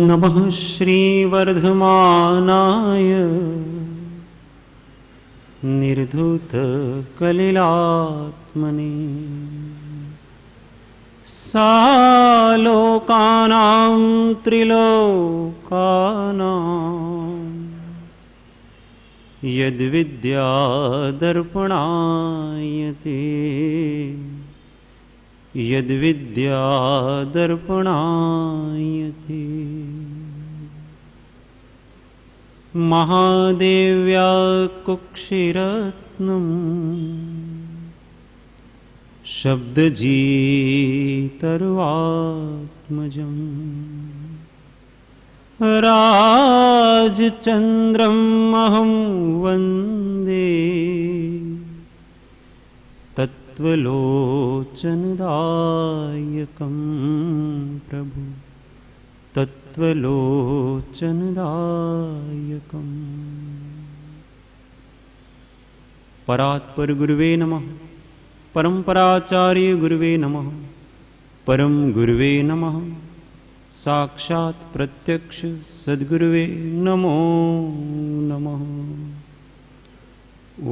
नमः श्रीवर्धमानाय निर्धूतकलिलात्मने सालोकानां त्रिलोकानां यद्विद्यादर्पणायते यद्विद्यादर्पणायते महादेव्या कुक्षिरत्नम् शब्दजीतर्वात्मजम् राजचन्द्रम् अहं वन्दे तत्त्वलोचनदायकं प्रभु तत्त्वलोचनदायकम्। परात्पर गुरुवे नमः, परम्पराचार्य गुरुवे नमः, परम गुरुवे नमः, साक्षात् प्रत्यक्ष सद्गुरुवे नमो नमः। ओ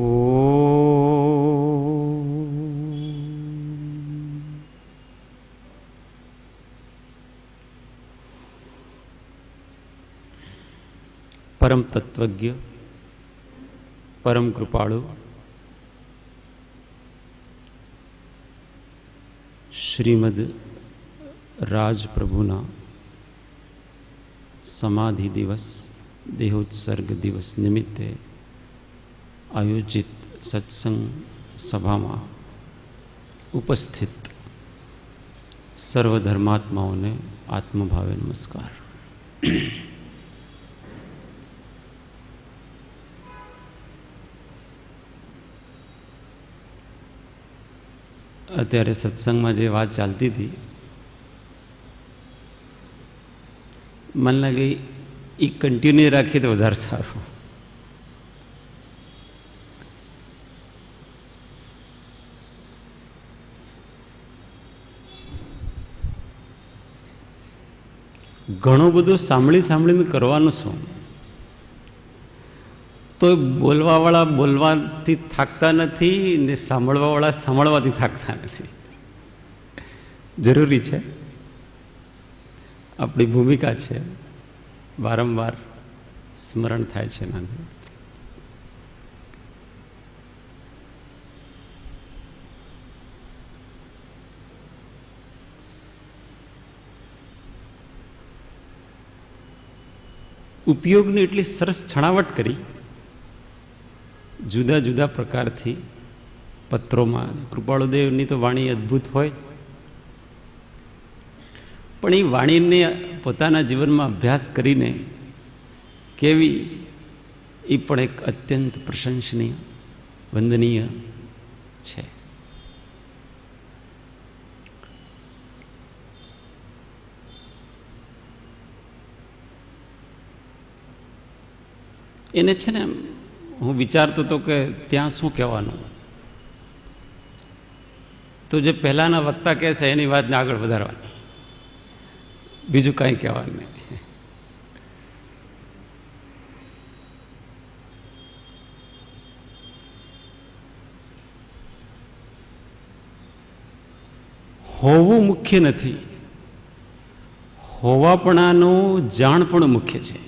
परम तत्वज्ञ, परम कृपाळु श्रीमद राजप्रभुना समाधि दिवस देहोत्सर्ग दिवस निमित्ते आयोजित सत्संग सभा में उपस्थित सर्वधर्मात्माओं ने आत्मभावे नमस्कार। अत्यारे सत्संग में जो बात चलती थी मन लगे ये कंटिन्यू राखी तो वधारे सारूं। घणुं बधुं सांभळी सांभळीने करवानुं छुं तो बोलवावाळा बोलवाथी थाकता नथी ने सांभळवावाळा सांभळवाथी थाकता नथी। जरूरी है, अपनी भूमिका है, वारंवार स्मरण थाय छे। उपयोगनी एटली सरस छणावट करी जुदा जुदा प्रकार थी पत्रों में। कृपाळुदेवनी तो वाणी अद्भुत होय, पण ए वाणी ने पोताना जीवन में अभ्यास करीने केवी ए पण एक अत्यंत प्रशंसनीय वंदनीय छे। एने छे ने हूँ विचारतो तो कि त्यां शुं कहेवानुं, तो जो पहलाना वक्ता कहे एनी वातने आगळ वधारवानी, बीजू कहीं कहेवानुं नहीं। होवुं मुख्य नथी, होवापणानुं जाणपणुं मुख्य छे।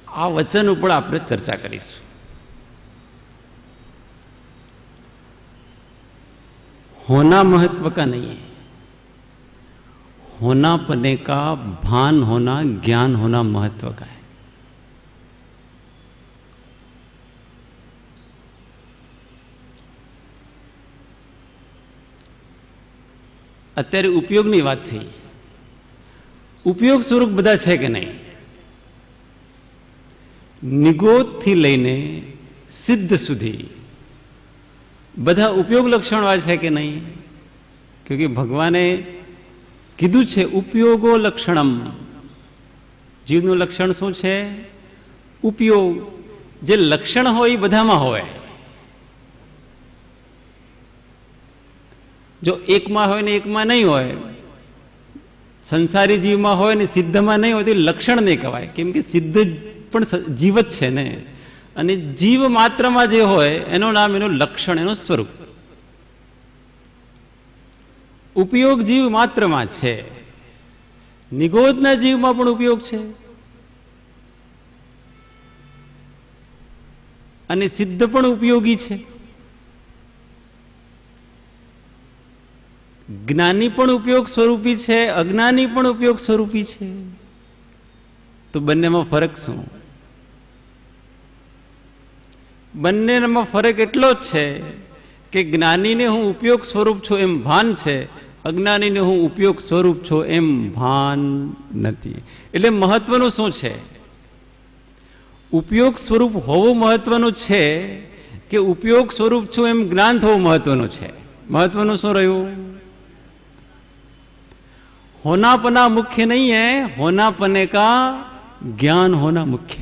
आ वचन पर आपणे चर्चा करीशुं। होना महत्व का नहीं है, होना पने का भान होना, ज्ञान होना महत्व का है। अत्यारे उपयोगनी वात थी, उपयोग स्वरूप बधा छे के नहीं? निगोद थी लईने सिद्ध सुधी बधा उपयोग लक्षणवाळा है कि नहीं? क्योंकि भगवाने कीधुं छे उपयोगो लक्षणम, જીવનું લક્ષણ શું છે? ઉપયોગ. જે લક્ષણ હોય એ બધામાં હોય. જો એકમાં હોય ને એકમાં નહીં હોય, સંસારી જીવમાં હોય ને સિદ્ધમાં નહીં હોય તો લક્ષણ નહીં કહેવાય. કેમ કે સિદ્ધ પણ જીવ જ છે ને, અને જીવ માત્રમાં જે હોય એનું નામ, એનું લક્ષણ, એનું સ્વરૂપ. ઉપયોગ જીવ માત્રમાં છે, નિગોદના જીવમાં પણ ઉપયોગ છે, અને સિદ્ધ પણ ઉપયોગી છે. જ્ઞાની પણ ઉપયોગ સ્વરૂપી છે, અજ્ઞાની પણ ઉપયોગ સ્વરૂપી છે. તો બંનેમાં ફરક શું? બંનેમાં ફરક એટલો જ છે કે જ્ઞાનીને હું ઉપયોગ સ્વરૂપ છું એમ ભાન છે, અજ્ઞાનીને હું ઉપયોગ સ્વરૂપ છું એમ ભાન નથી. એટલે મહત્વનું શું છે? ઉપયોગ સ્વરૂપ હોવું મહત્વનું છે કે ઉપયોગ સ્વરૂપ છું એમ જ્ઞાન થવું મહત્વનું છે? મહત્વનું શું રહ્યું? होनापना मुख्य नहीं है, होनापने का ज्ञान होना मुख्य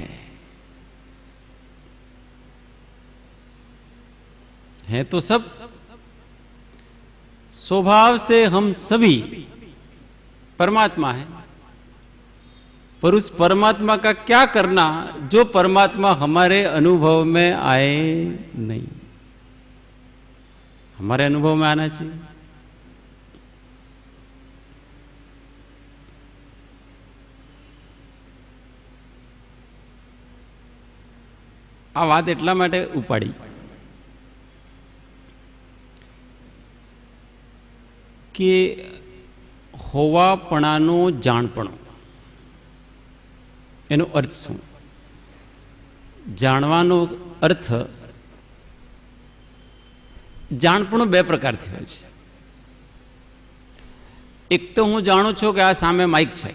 है तो सब स्वभाव से हम सभी परमात्मा है, पर उस परमात्मा का क्या करना जो परमात्मा हमारे अनुभव में आए नहीं. हमारे अनुभव में आना चाहिए. આ વાત એટલા માટે ઉપાડી કે હોવાપણાનો જાણપણો, એનો અર્થ શું? જાણવાનો અર્થ, જાણપણું બે પ્રકારથી હોય છે. એક તો હું જાણું છું કે આ સામે માઇક છે,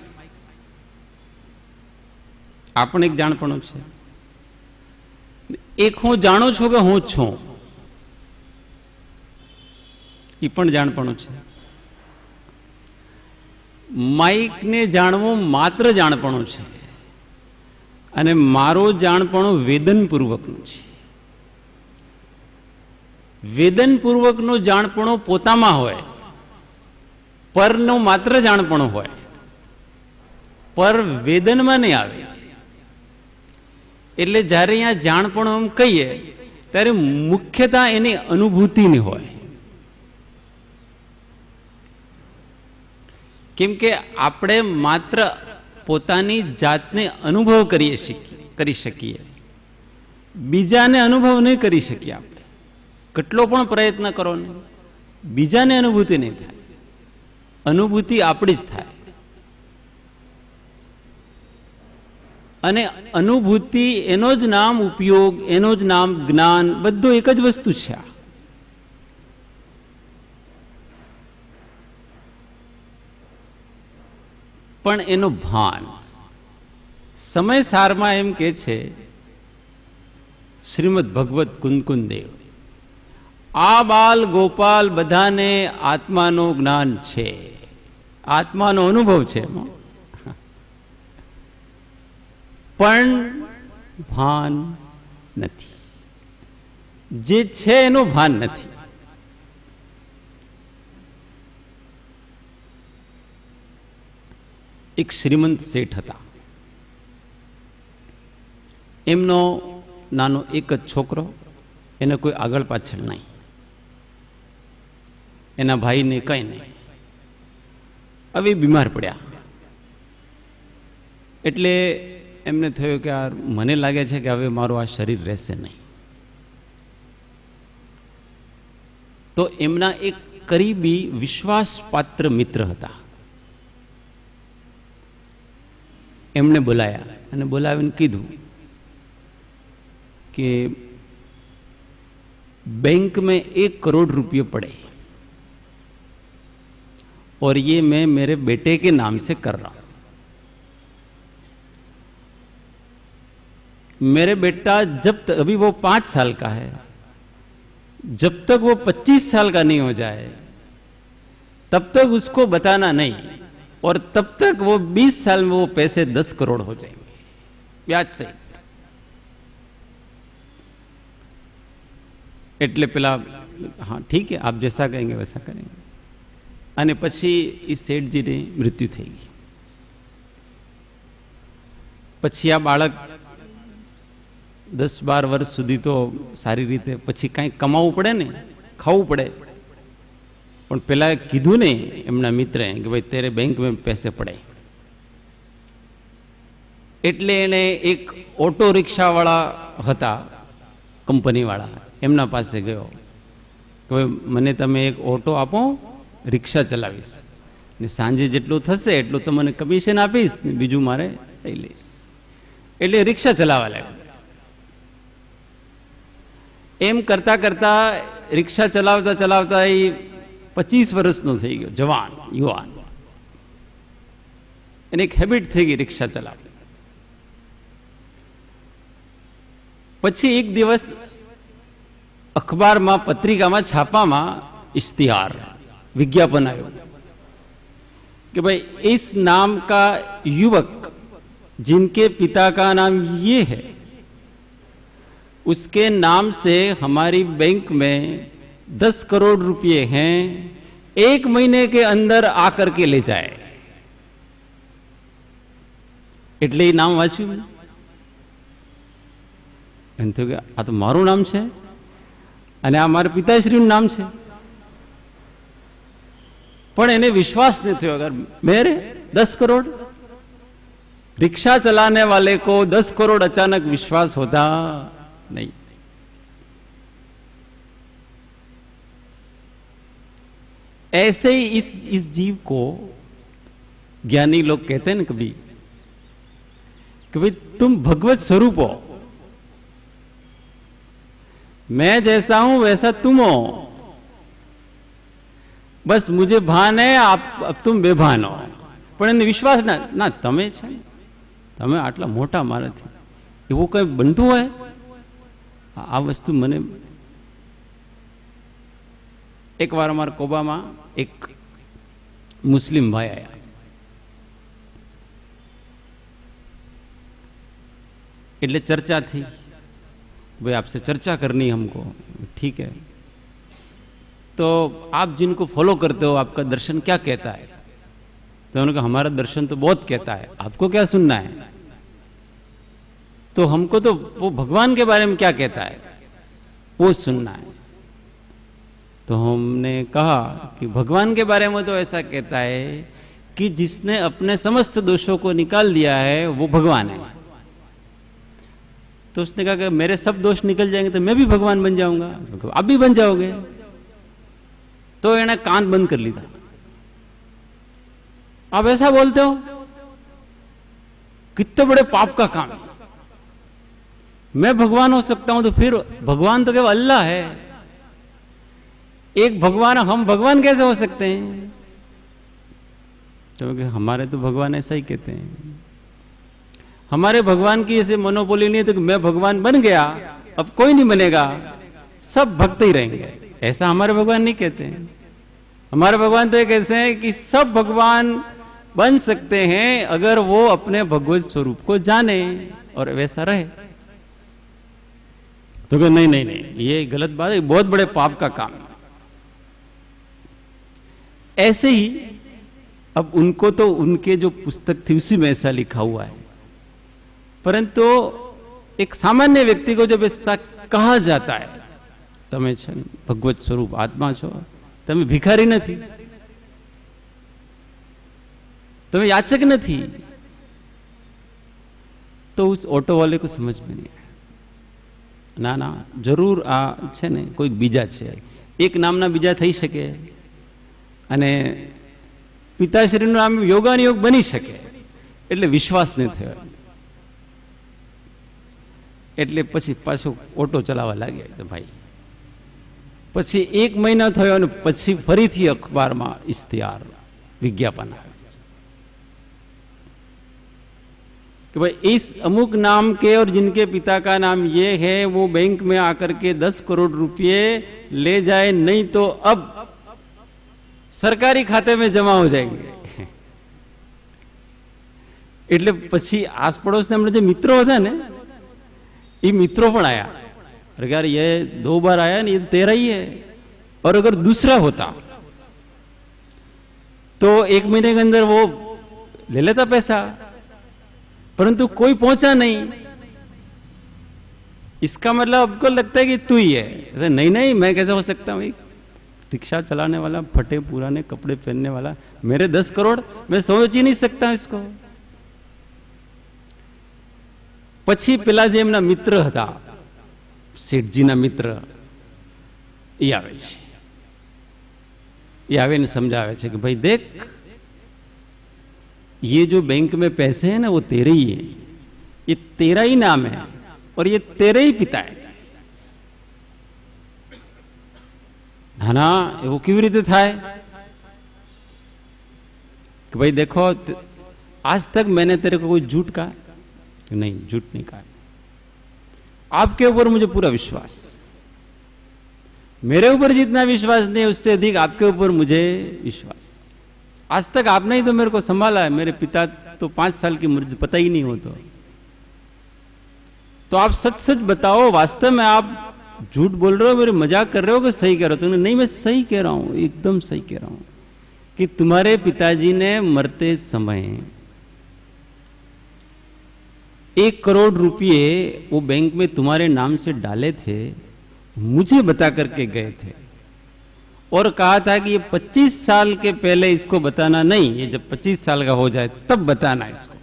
આ પણ એક જાણપણું છે. એક હું જાણું છું કે હું જ છું, એ પણ જાણપણું છે. માઇકને જાણવું માત્ર જાણપણું છે, અને મારું જાણપણું વેદનપૂર્વકનું છે. વેદનપૂર્વકનું જાણપણું પોતામાં હોય, પરનું માત્ર જાણપણું હોય, પર વેદનમાં નહીં આવે. એટલે જ્યારે અહીંયા જાણપણું એમ કહીએ ત્યારે મુખ્યતા એની અનુભૂતિની હોય. કેમ કે આપણે માત્ર પોતાની જાતને અનુભવ કરી શકીએ, બીજાને અનુભવ નહીં કરી શકીએ. આપણે કેટલો પણ પ્રયત્ન કરો ને, બીજાને અનુભૂતિ નહીં થાય. અનુભૂતિ આપણી જ થાય. અને અનુભૂતિ એનો જ નામ ઉપયોગ, એનો જ નામ જ્ઞાન, બધું એક જ વસ્તુ છે. પણ એનું ભાન સમયસારમાં એમ કે છે શ્રીમદ ભગવત કુંદકુંદ દેવ, આ બાલ ગોપાલ બધાને આત્માનું જ્ઞાન છે, આત્માનો અનુભવ છે, પણ ભાન નથી. જે છે એનું ભાન નથી. એક શ્રીમંત શેઠ હતા. એમનો નાનો એક જ છોકરો, એને કોઈ આગળ પાછળ નહીં, એના ભાઈને કંઈ નહીં. હવે બીમાર પડ્યા એટલે એમને થયું કે યાર મને લાગે છે કે હવે મારું આ શરીર રહેશે નહીં. તો એમના એક કરીબી વિશ્વાસપાત્ર મિત્ર હતા, એમણે બોલાયા અને બોલાવીને કીધું कि बैंक में 1 करोड़ रुपये पड़े और ये मैं मेरे बेटे के नाम से कर रहा हूं. मेरे बेटा जब तक, अभी वो 5 साल का है, जब तक वो 25 साल का नहीं हो जाए तब तक उसको बताना नहीं और तब तक वो 20 साल में वो पैसे 10 करोड़ हो जाएंगे ब्याज सहित. એટલે પેલા હા ઠીક है आप जैसा कहेंगे वैसा करेंगे. અને પછી એ શેઠજીની મૃત્યુ થઈ ગઈ. પછી આ બાળક 10-12 વર્ષ સુધી તો સારી રીતે પછી કાંઈ કમાવું પડે ને, ખાવું પડે. પણ પેલા કીધું ને એમના મિત્રએ કે ભાઈ તેરે બેંક में पैसे पड़े. એટલે એને એક ઓટો રિક્ષાવાળા હતા કંપનીવાળા, એમના પાસે ગયો કે ભાઈ મને તમે એક ઓટો આપો, રિક્ષા ચલાવીશ ને સાંજે જેટલું થશે એટલું તો મને કમિશન આપીશ ને બીજું મારે લઈ લઈશ. એટલે રિક્ષા ચલાવવા લાગ્યો. એમ કરતા કરતા રિક્ષા ચલાવતા ચલાવતા એ 25 વર્ષનો થઈ ગયો, જવાન યુવાન. એને એક હેબિટ થઈ ગઈ રિક્ષા ચલાવવાની. પછી એક દિવસ અખબારમાં પત્રિકામાં છાપામાં इश्तिहार विज्ञापन आयो कि भाई इस नाम का युवक जिनके पिता का नाम ये है, उसके नाम से हमारी बैंक में 10 करोड़ रुपए हैं, 1 महीने के अंदर आकर के ले जाए. એટલે એ નામ વાંચ્યું એમ થયું કે આ તો મારું નામ છે અને આ મારા પિતાશ્રીનું નામ છે. પણ એને विश्वास नहीं थयो, अगर मेरे 10 करोड़, रिक्शा चलाने वाले को 10 करोड़ अचानक विश्वास होता नहीं. ऐसे ही इस जीव को ज्ञानी लोग कहते हैं ना कभी कि भाई तुम भगवत स्वरूप हो, मैं जैसा हूं वैसा तुम हो, बस मुझे भान है, आप अब तुम बेभान हो. પણ એને વિશ્વાસ ના તમે છે ને, તમે આટલા મોટા મારાથી એવું કંઈ બનતું હોય, આ વસ્તુ મને. એકવાર અમારા કોબામાં એક મુસ્લિમ ભાઈ આયા. એટલે ચર્ચા થઈ, भाई आपसे चर्चा करनी हमको. ठीक है, तो आप जिनको फॉलो करते हो आपका दर्शन क्या कहता है? तो उन्होंने कहा हमारा दर्शन तो बहुत कहता है, आपको क्या सुनना है? तो हमको तो वो भगवान के बारे में क्या कहता है वो सुनना है. तो हमने कहा कि भगवान के बारे में तो ऐसा कहता है कि जिसने अपने समस्त दोषों को निकाल दिया है वो भगवान है. तो उसने कहा कि मेरे सब दोष निकल जाएंगे तो मैं भी भगवान बन जाऊंगा. आप भी बन जाओगे. तो इन्हें कान बंद कर लिया. आप ऐसा बोलते हो, कितने बड़े पाप का काम. मैं भगवान हो सकता हूं तो फिर भगवान तो केवल अल्लाह है. एक भगवान, हम भगवान कैसे हो सकते हैं? क्योंकि हमारे तो भगवान ऐसा ही कहते हैं. हमारे भगवान की ऐसे मोनोपोली नहीं है तो कि मैं भगवान बन गया अब कोई नहीं बनेगा, सब भक्त ही रहेंगे, ऐसा हमारे भगवान नहीं कहते हैं. हमारे भगवान तो ये कहते हैं कि सब भगवान बन सकते हैं अगर वो अपने भगवत स्वरूप को जाने और वैसा रहे. तो कि नहीं नहीं नहीं, ये गलत बात है, बहुत बड़े पाप का काम है. ऐसे ही अब उनको तो उनके जो पुस्तक थी उसी में ऐसा लिखा हुआ है, परंतु एक सामान्य व्यक्ति को जब ऐसा कहा जाता है, તમે છે ભગવત સ્વરૂપ આત્મા છો, તમે ભિખારી નથી, તમે याचक नहीं, तो उस ऑटो वाले को समझ में नहीं आया. ना ना, जरूर आ છે ને કોઈક બીજા છે, એક નામના બીજા થઈ શકે અને પિતાશ્રીનું નામ યોગાનુયોગ બની શકે. એટલે વિશ્વાસ નહીં થયો. એટલે પછી પાછો ઓટો ચલાવવા લાગ્યા. તો ભાઈ પછી 1 મહિના થયો અને પછી ફરીથી અખબારમાં ઇશ્તિહાર विज्ञापन આવે कि भाई इस अमुक नाम के और जिनके पिता का नाम ये है वो बैंक में आकर के 10 करोड़ रुपए ले जाए, नहीं तो अब सरकारी खाते में जमा हो जाएंगे. એટલે પછી આસ પડોશના હમણાં જે મિત્રો હતા ને ये मित्रों पण आया। अगर ये 2 बार आया ना, ये तो तेरा ही है। और अगर दूसरा होता तो 1 महीने के अंदर वो ले लेता पैसा, परंतु कोई पहुंचा नहीं। इसका मतलब आपको लगता है कि तू ही है। अरे नहीं नहीं, मैं कैसे हो सकता हूँ? रिक्शा चलाने वाला, फटे पुराने कपड़े पहनने वाला, मेरे 10 करोड़, मैं सोच ही नहीं सकता इसको। પછી પેલા જે એમના મિત્ર હતા, શેઠજીના મિત્ર, એ આવે છે। ये आवे ने समझावे છે कि भाई देख, ये जो बैंक में पैसे हैं ना, वो तेरे ही है, ये तेरा ही नाम है और ये तेरे ही पिता है। ना ना, वो કેવી રીતે થાય कि भाई देखो, आज तक मैंने तेरे को कोई झूठ कहा नहीं, झूठ नहीं कहा। आपके ऊपर मुझे पूरा विश्वास, मेरे ऊपर जितना विश्वास नहीं उससे अधिक आपके ऊपर मुझे विश्वास। आज तक आपने ही तो मेरे को संभाला है। मेरे पिता तो 5 साल की मुझे पता ही नहीं हो। तो आप सच सच बताओ, वास्तव में आप झूठ बोल रहे हो, मेरे मजाक कर रहे हो कि सही कह रहे हो? तुमने नहीं, मैं सही कह रहा हूं, एकदम सही कह रहा हूं कि तुम्हारे पिताजी ने मरते समय 1 करोड़ रुपये वो बैंक में तुम्हारे नाम से डाले थे, मुझे बता करके गए थे और कहा था कि ये 25 साल के पहले इसको बताना नहीं, ये जब 25 साल का हो जाए तब बताना इसको।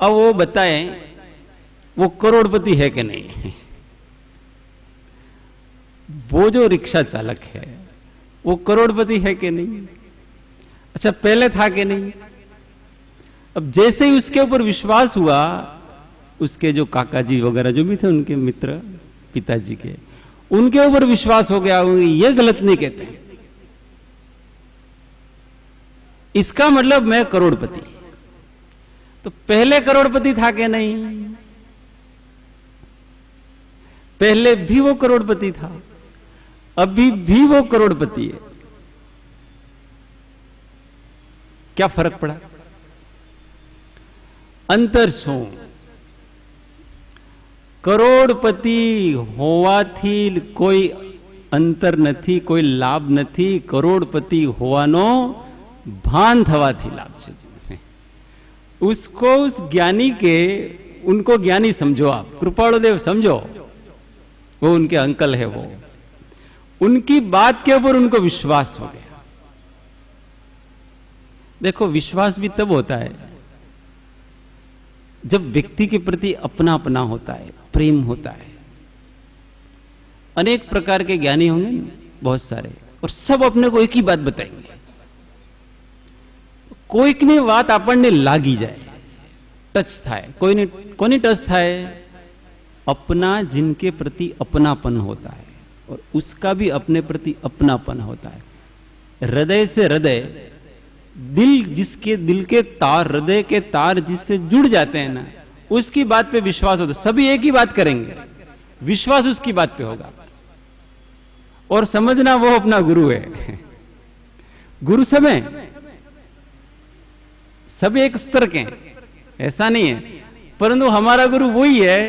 अब वो बताए वो करोड़पति है कि नहीं, वो जो रिक्शा चालक है वो करोड़पति है कि नहीं, अच्छा पहले था कि नहीं। अब जैसे ही उसके ऊपर विश्वास हुआ, उसके जो काका जी वगैरह जो भी थे उनके मित्र पिताजी के, उनके ऊपर विश्वास हो गया, ये गलत नहीं कहते, इसका मतलब मैं करोड़पति। तो पहले करोड़पति था कि नहीं? पहले भी वो करोड़पति था, अभी भी वो करोड़पति है। क्या फर्क पड़ा? अंतर શું? કરોડપતિ હોવાથી કોઈ અંતર નથી, કોઈ લાભ નથી, કરોડપતિ હોવાનો ભાન થવાથી લાભ છે। उसको उस ज्ञानी के, उनको ज्ञानी समझो आप, कृपालुदेव समझो, वो उनके अंकल है, वो उनकी बात के ऊपर उनको विश्वास हो गया। देखो, विश्वास भी तब होता है जब व्यक्ति के प्रति अपनापना होता है, प्रेम होता है। अनेक प्रकार के ज्ञानी होंगे ना, बहुत सारे, और सब अपने को एक ही बात बताएंगे। કોઈકની વાત આપણને લાગી જાય, ટચ થાય, કોની ટચ થાય? अपना जिनके प्रति अपनापन होता है और उसका भी अपने प्रति अपनापन होता है। हृदय से हृदय, दिल जिसके, दिल के तार, हृदय के तार जिससे जुड़ जाते हैं ना, उसकी बात पे विश्वास होता है। सभी एक ही बात करेंगे, विश्वास उसकी बात पे होगा। और समझना वो अपना गुरु है। गुरु सब है, सब एक स्तर के, ऐसा नहीं है, परंतु हमारा गुरु वही है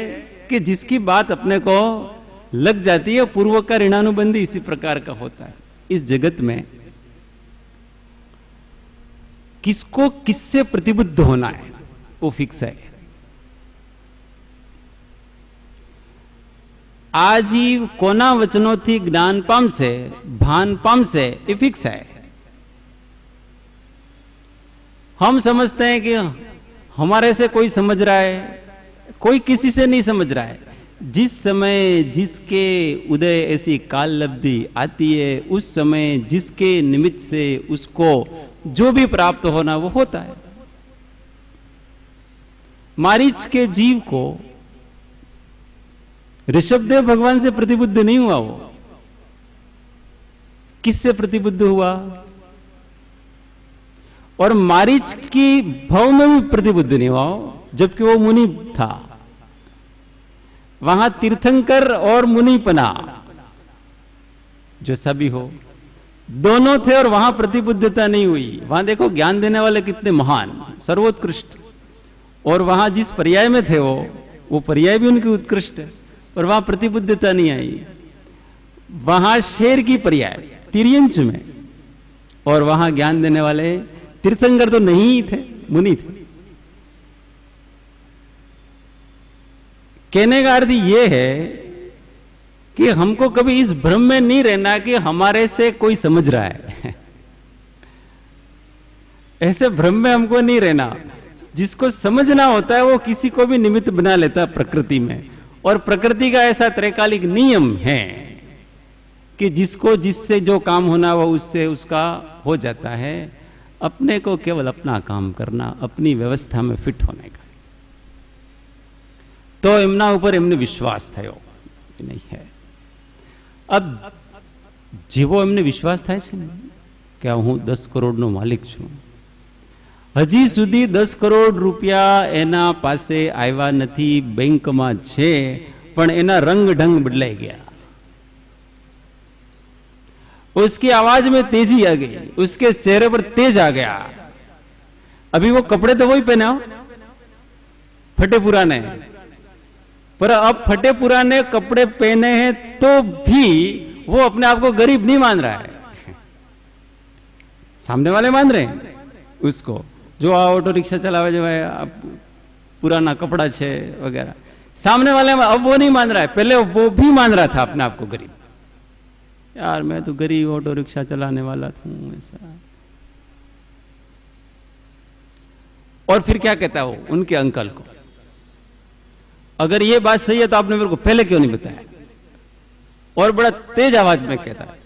कि जिसकी बात अपने को लग जाती है। पूर्व का ऋणानुबंधी इसी प्रकार का होता है। इस जगत में किसको किससे प्रतिबद्ध होना है वो फिक्स है। आजीव कोना वचनों थी ज्ञान पामसे, भान पामसे, ये फिक्स है। हम समझते हैं कि हमारे से कोई समझ रहा है, कोई किसी से नहीं समझ रहा है। जिस समय जिसके उदय ऐसी काल लब्धि आती है, उस समय जिसके निमित्त से उसको जो भी प्राप्त होना वो होता है। मारीच के जीव को ऋषभदेव भगवान से प्रतिबुद्ध नहीं हुआ, वो किससे प्रतिबुद्ध हुआ? और मारीच की भव में भी प्रतिबुद्ध नहीं हुआ, जबकि वो मुनि था। वहां तीर्थंकर और मुनिपना जो सभी हो, दोनों थे और वहां प्रतिबद्धता नहीं हुई। वहां देखो ज्ञान देने वाले कितने महान, सर्वोत्कृष्ट, और वहां जिस पर्याय में थे वो पर्याय भी उनकी उत्कृष्ट है, पर वहां प्रतिबद्धता नहीं आई। वहां शेर की पर्याय तिर्यंच में, और वहां ज्ञान देने वाले तीर्थंकर तो नहीं थे, मुनि थे। कहने का अर्थ यह है कि हमको कभी इस भ्रम में नहीं रहना कि हमारे से कोई समझ रहा है। ऐसे भ्रम में हमको नहीं रहना। जिसको समझना होता है वो किसी को भी निमित्त बना लेता है प्रकृति में, और प्रकृति का ऐसा त्रैकालिक नियम है कि जिसको जिससे जो काम होना वो उससे उसका हो जाता है। अपने को केवल अपना काम करना, अपनी व्यवस्था में फिट होने का। तो एमना ऊपर एमने विश्वास थयो नहीं है। अब जेवो एमने विश्वास थाय छे कि हूँ 10 करोड़નો માલિક છું, હજી સુધી 10 કરોડ રૂપિયા એના પાસે આવ્યા નથી, બેંકમાં છે, પણ એના રંગ ઢંગ બદલાઈ ગયા। उसकी आवाज में तेजी आ गई, उसके चेहरे पर तेज आ गया। अभी वो कपड़े तो वही पहने हो, फटे पुराने, पर अब फटे पुराने कपड़े पहने हैं तो भी वो अपने आप को गरीब नहीं मान रहा है। सामने वाले मान रहे हैं उसको, जो ऑटो रिक्शा चलावे जो है पुराना कपड़ा छे वगैरह। सामने वाले अब वो नहीं मान रहा है, पहले वो भी मान रहा था अपने आप को गरीब। यार मैं तो गरीब ऑटो रिक्शा चलाने वाला था ऐसा। और फिर क्या कहता है वो उनके अंकल को, अगर ये बात सही है तो आपने मेरे को पहले क्यों नहीं बताया? और बड़ा तेज आवाज में कहता है,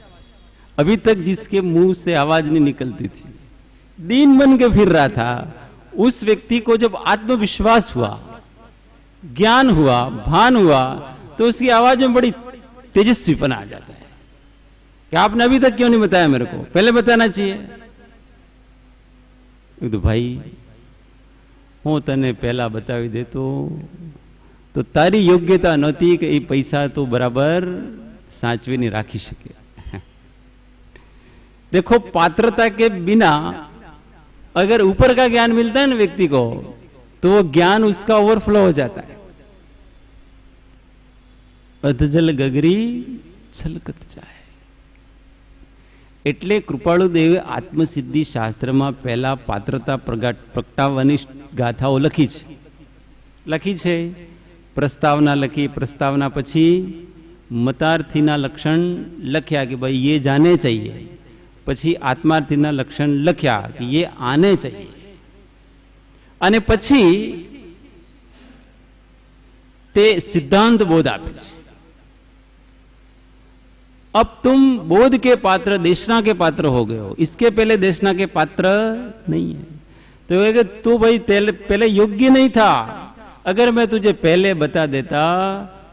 अभी तक जिसके मुंह से आवाज नहीं निकलती थी, दीन बन के फिर रहा था, उस व्यक्ति को जब आत्मविश्वास हुआ, ज्ञान हुआ, भान हुआ, तो उसकी आवाज में बड़ी तेजस्वीपना आ जाता है कि आपने अभी तक क्यों नहीं बताया मेरे को, पहले बताना चाहिए। तो भाई हूँ तने पहला बतावी देतो तो तारी योग्यता नहोती कि ये पैसा तो बराबर साचवी नहीं राखी सके। देखो पात्रता के बिना अगर ऊपर का ज्ञान मिलता है ना व्यक्ति को, तो वो ज्ञान उसका ओवरफ्लो हो जाता है। अधजल गगरी छलकत जाए। એટલે કૃપાળુ દેવે આત્મસિદ્ધિ શાસ્ત્રમાં પહેલા પાત્રતા પ્રગટાવવાની ગાથાઓ લખી છે પ્રસ્તાવના લખી, પ્રસ્તાવના પછી મતાર્થીના લક્ષણ લખ્યા કે ભાઈ ये जाने चाहिए, પછી આત્માર્થીના લક્ષણ લખ્યા કે ये आने चाहिए, અને પછી તે સિદ્ધાંત બોધ આપે છે। अब तुम बोध के पात्र, देशना के पात्र हो गए हो, इसके पहले देशना के पात्र नहीं है। तो ये तू भाई पहले योग्य नहीं था, अगर मैं तुझे पहले बता देता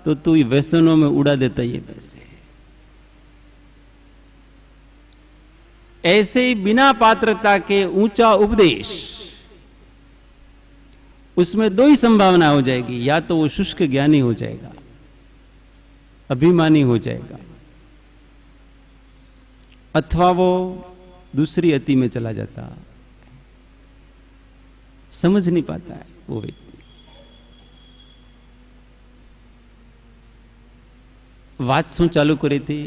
तो तू व्यसनों में उड़ा देता ये पैसे। ऐसे ही बिना पात्रता के ऊंचा उपदेश, उसमें दो ही संभावना हो जाएगी, या तो वो शुष्क ज्ञानी हो जाएगा, अभिमानी हो जाएगा, अथवा वो दूसरी अति में चला जाता, समझ नहीं पाता है वो व्यक्ति। बात शू चालू करी थी,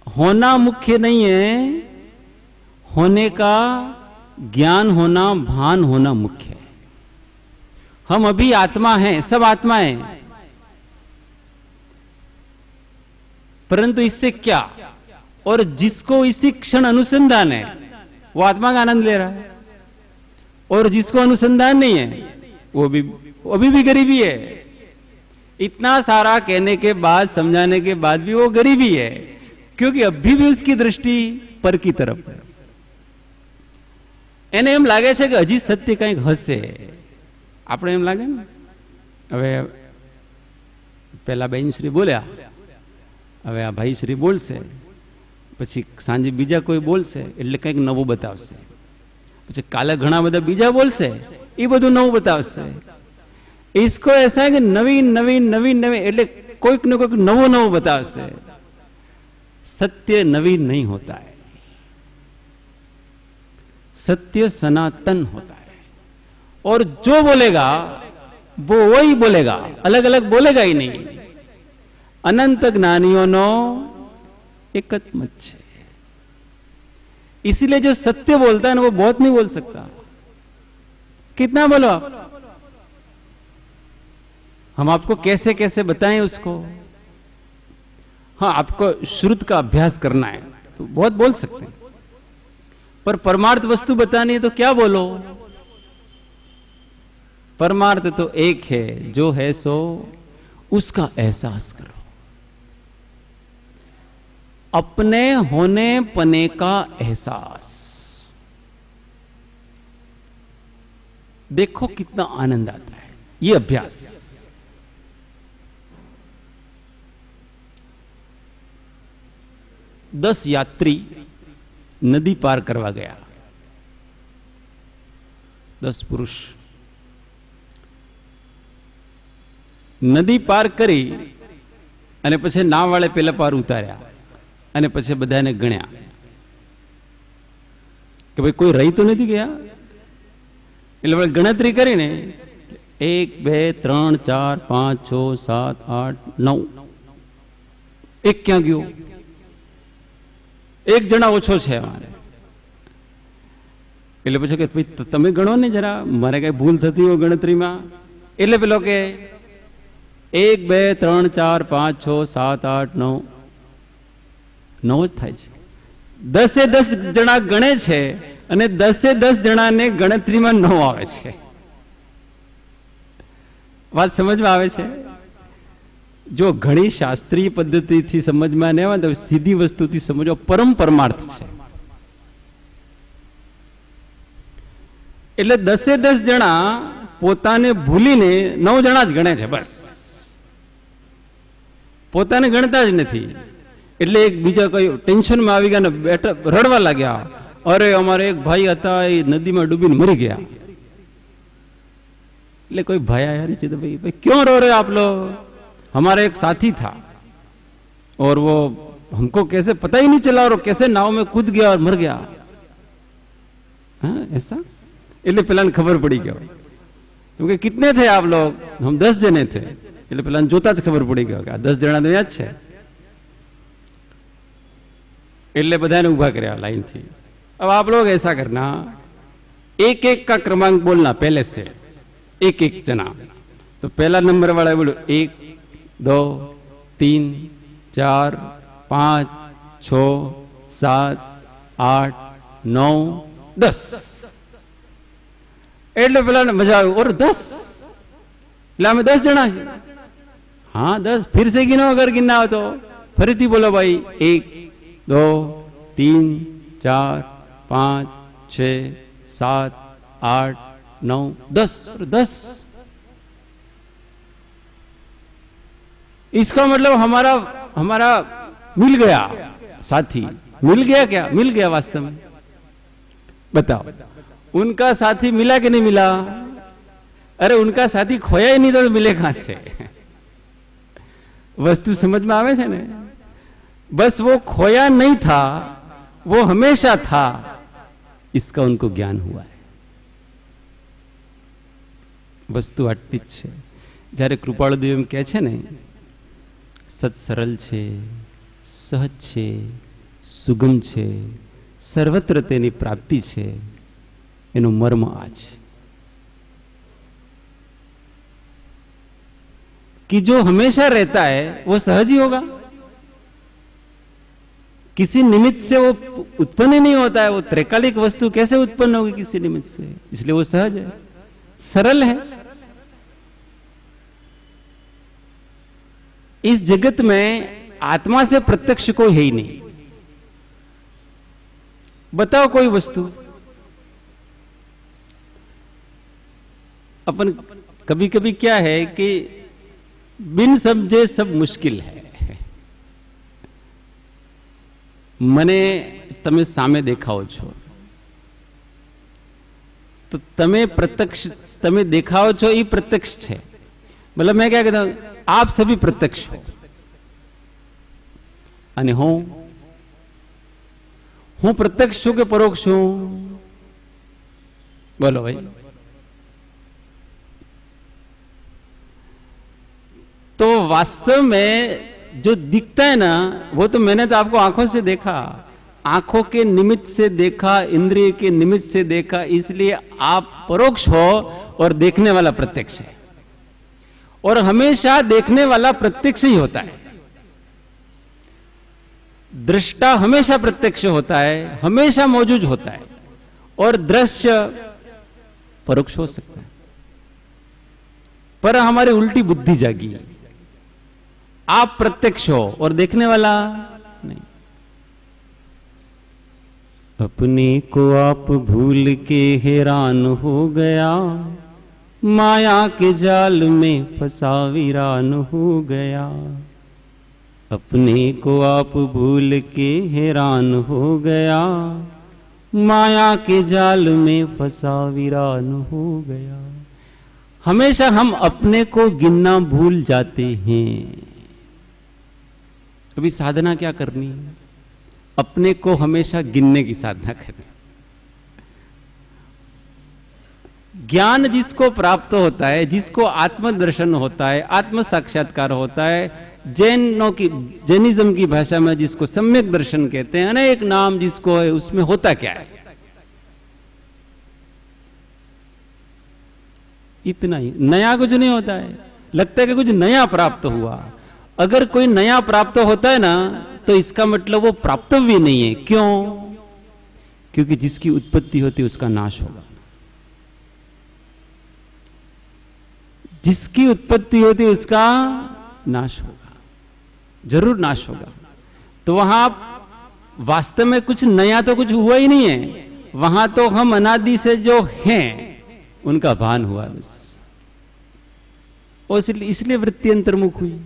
होना मुख्य नहीं है, होने का ज्ञान होना, भान होना मुख्य है। हम अभी आत्मा हैं, सब आत्मा है, परंतु इससे क्या, और जिसको इसी क्षण अनुसंधान है वो आत्मा का आनंद ले रहा है, और जिसको अनुसंधान नहीं है वो भी अभी भी गरीबी है। इतना सारा कहने के बाद, समझाने के बाद भी वो गरीबी है, क्योंकि अभी भी उसकी दृष्टि पर की तरफ है। એને એમ લાગે છે કે હજી સત્ય કંઈક હશે, આપણે એમ લાગે ને। હવે પેલા બેનશ્રી બોલ્યા, હવે આ ભાઈશ્રી બોલશે, પછી સાંજે બીજા કોઈ બોલશે એટલે કંઈક નવું બતાવશે, પછી કાલે ઘણા બધા બીજા બોલશે, એ બધું નવું બતાવશે। इसको ऐसा है कि नवीन नवीन नवीन नवीन એટલે કોઈક ને કોઈક નવો નવો બતાવશે। सत्य नवीन नहीं होता है, सत्य सनातन होता है। और जो बोलेगा वो वही बोलेगा, अलग अलग बोलेगा ही नहीं। अनंत ज्ञानियों एक मत है। इसीलिए जो सत्य बोलता है ना वो बहुत नहीं बोल सकता। कितना बोलो आप, हम आपको कैसे कैसे बताएं उसको। हाँ, आपको श्रुत का अभ्यास करना है तो बहुत बोल सकते हैं, पर परमार्थ वस्तु बतानी है तो क्या बोलो। परमार्थ तो एक है, जो है सो उसका एहसास करो। अपने होने पने का एहसास, देखो कितना आनंद आता है ये अभ्यास। दस यात्री नदी पार करवा गया, 10 पुरुष नदी पार કરી અને પછી નાવવાળે પેલા પાર ઉતાર્યા અને પછી બધાને ગણ્યા કે ભાઈ કોઈ રહી તો નથી ગયા। એટલે ગણતરી કરીને 1 2 3 4 5 6 7 8 9 એક ક્યાં ગયો? એક જણા ઓછો છે અમારે। એટલે પૂછો કે તમે ગણો ને જરા, મારે કઈ ભૂલ થતી હોય ગણતરીમાં। એટલે પેલો કે 1 2 3 4 5 6 7 8 9 9 જ થાય છે। 10 જણા ગણે છે અને 10 જણાને ગણતરીમાં 9 આવે છે। વાત સમજમાં આવે છે? જો ઘણી શાસ્ત્રીય પદ્ધતિથી સમજમાં ન આવે તો સીધી વસ્તુથી સમજો, પરમ પરમાર્થ છે। એટલે 10 જણા પોતાને ભૂલીને 9 જણા જ ગણે છે, બસ પોતાને ગણતા જ નથી। એટલે એક બીજા કઈ ટેન્શનમાં આવી ગયા ને રડવા લાગ્યા, અરે અમારે એક ભાઈ હતા એ નદીમાં ડૂબીને મરી ગયા। એટલે કોઈ ભાઈ आया नीचे, तो भाई क्यों रो रहे आप लोग? हमारा एक साथी था और वो हमको कैसे पता ही नहीं चला और कैसे नाव में कूद गया और मर गया। हाँ ऐसा? એટલે પેલાને ખબર પડી ગયો, क्योंकि कितने थे आप लोग? हम 10 जने थे। એટલે પેલાને જોતા જ ખબર પડી ગયો કે આ 10 જણા તો અહીંયા જ છે। એટલે બધાને ઉભા કર્યા लाइन थी। अब आप लोग ऐसा करना, एक एक का क्रमांक बोलना पहले से, एक एक जना। तो पहला नंबर वाला बोलो 1 2 3 4 5 6 7 8 9 10। એટલે પેલા મજા આવી, और 10 એટલે અમે 10 જણા છે। हाँ 10, फिर से गिनो अगर गिनना हो तो। फरीथी बोलो भाई 1 2 3 4 5 6 7 8 9 10 और 10। इसका मतलब हमारा मिल गया साथी। मिल गया क्या? मिल गया वास्तव में। बताओ, उनका साथी मिला कि नहीं मिला? अरे उनका साथी खोया ही नहीं तो मिले कहां से? वस्तु समझ में आवे छे ने? बस वो खोया नहीं था, वो हमेशा था, इसका उनको ज्ञान हुआ है। वस्तु आटली ज छे। જ્યારે કૃપાળુદેવ એમ કહે છે ને, સત સરળ છે, સહજ છે, સુગમ છે, સર્વત્ર તેની પ્રાપ્તિ છે, એનો મર્મ આ છે कि जो हमेशा रहता है वो सहज ही होगा। किसी निमित्त से वो उत्पन्न ही नहीं होता है। वो त्रैकालिक वस्तु कैसे उत्पन्न होगी किसी निमित्त से? इसलिए वो सहज है, सरल है। इस जगत में आत्मा से प्रत्यक्ष कोई है ही नहीं। बताओ कोई वस्तु। अपन कभी कभी क्या है कि बिन समझे सब मुश्किल है। મને તમે સામે દેખાઓ છો તો તમે પ્રત્યક્ષ, તમે દેખાઓ છો એ પ્રત્યક્ષ છે। मतलब मैं क्या कहता हूं, आप सभी प्रत्यक्ष हो અને હું હું પ્રત્યક્ષ છું કે પરોક્ષ છું? બોલો ભાઈ. तो वास्तव में जो दिखता है ना, वो तो मैंने तो आपको आंखों से देखा, आंखों के निमित्त से देखा, इंद्रिय के निमित्त से देखा, इसलिए आप परोक्ष हो और देखने वाला प्रत्यक्ष है। और हमेशा देखने वाला प्रत्यक्ष ही होता है। दृष्टा हमेशा प्रत्यक्ष होता है, हमेशा मौजूद होता है, और दृश्य परोक्ष हो सकता है। पर हमारी उल्टी बुद्धि जागी, आप प्रत्यक्ष हो और देखने वाला नहीं। अपने को आप भूल के हैरान हो गया, माया के जाल में फंसा वीरान हो गया। अपने को आप भूल के हैरान हो गया, माया के जाल में फंसा वीरान हो गया। हमेशा हम अपने को गिनना भूल जाते हैं। अभी साधना क्या करनी है? अपने को हमेशा गिनने की साधना करनी। ज्ञान जिसको प्राप्त होता है, जिसको आत्मदर्शन होता है, आत्म साक्षात्कार होता है, जैनिज्म की भाषा में जिसको सम्यक दर्शन कहते हैं, अनेक नाम जिसको है, उसमें होता क्या है? इतना ही, नया कुछ नहीं होता है। लगता है कि कुछ नया प्राप्त हुआ। अगर कोई नया प्राप्त होता है ना, तो इसका मतलब वो प्राप्तव्य नहीं है। क्यों? क्योंकि जिसकी उत्पत्ति होती है उसका नाश होगा। जिसकी उत्पत्ति होती है उसका नाश होगा, जरूर नाश होगा। तो वहां वास्तव में कुछ नया तो कुछ हुआ ही नहीं है। वहां तो हम अनादि से जो हैं उनका भान हुआ बस। और इसलिए वृत्ति अंतर्मुख हुई।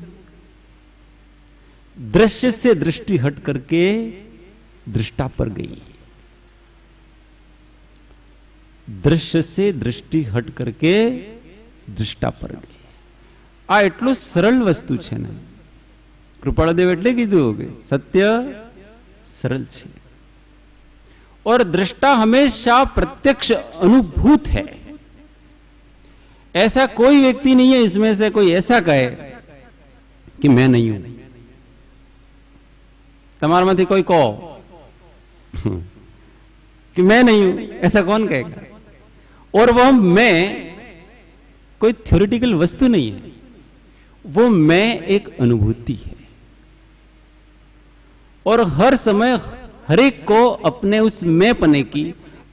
दृश्य से दृष्टि हट करके दृष्टा पर गई। दृश्य से दृष्टि हट करके दृष्टा पर गई। आ એટલું સરળ વસ્તુ છે ને, કૃપાળદેવ એટલે કીધું કે સત્ય સરળ છે। और दृष्टा हमेशा प्रत्यक्ष अनुभूत है। ऐसा कोई व्यक्ति नहीं है इसमें से कोई ऐसा कहे कि मैं नहीं हूं। तमार में कोई कहो कि मैं नहीं हूं, ऐसा कौन कहेगा? और वह मैं कोई थ्योरेटिकल वस्तु नहीं है, वो मैं एक अनुभूति है। और हर समय हर एक को अपने उस मैं पने की,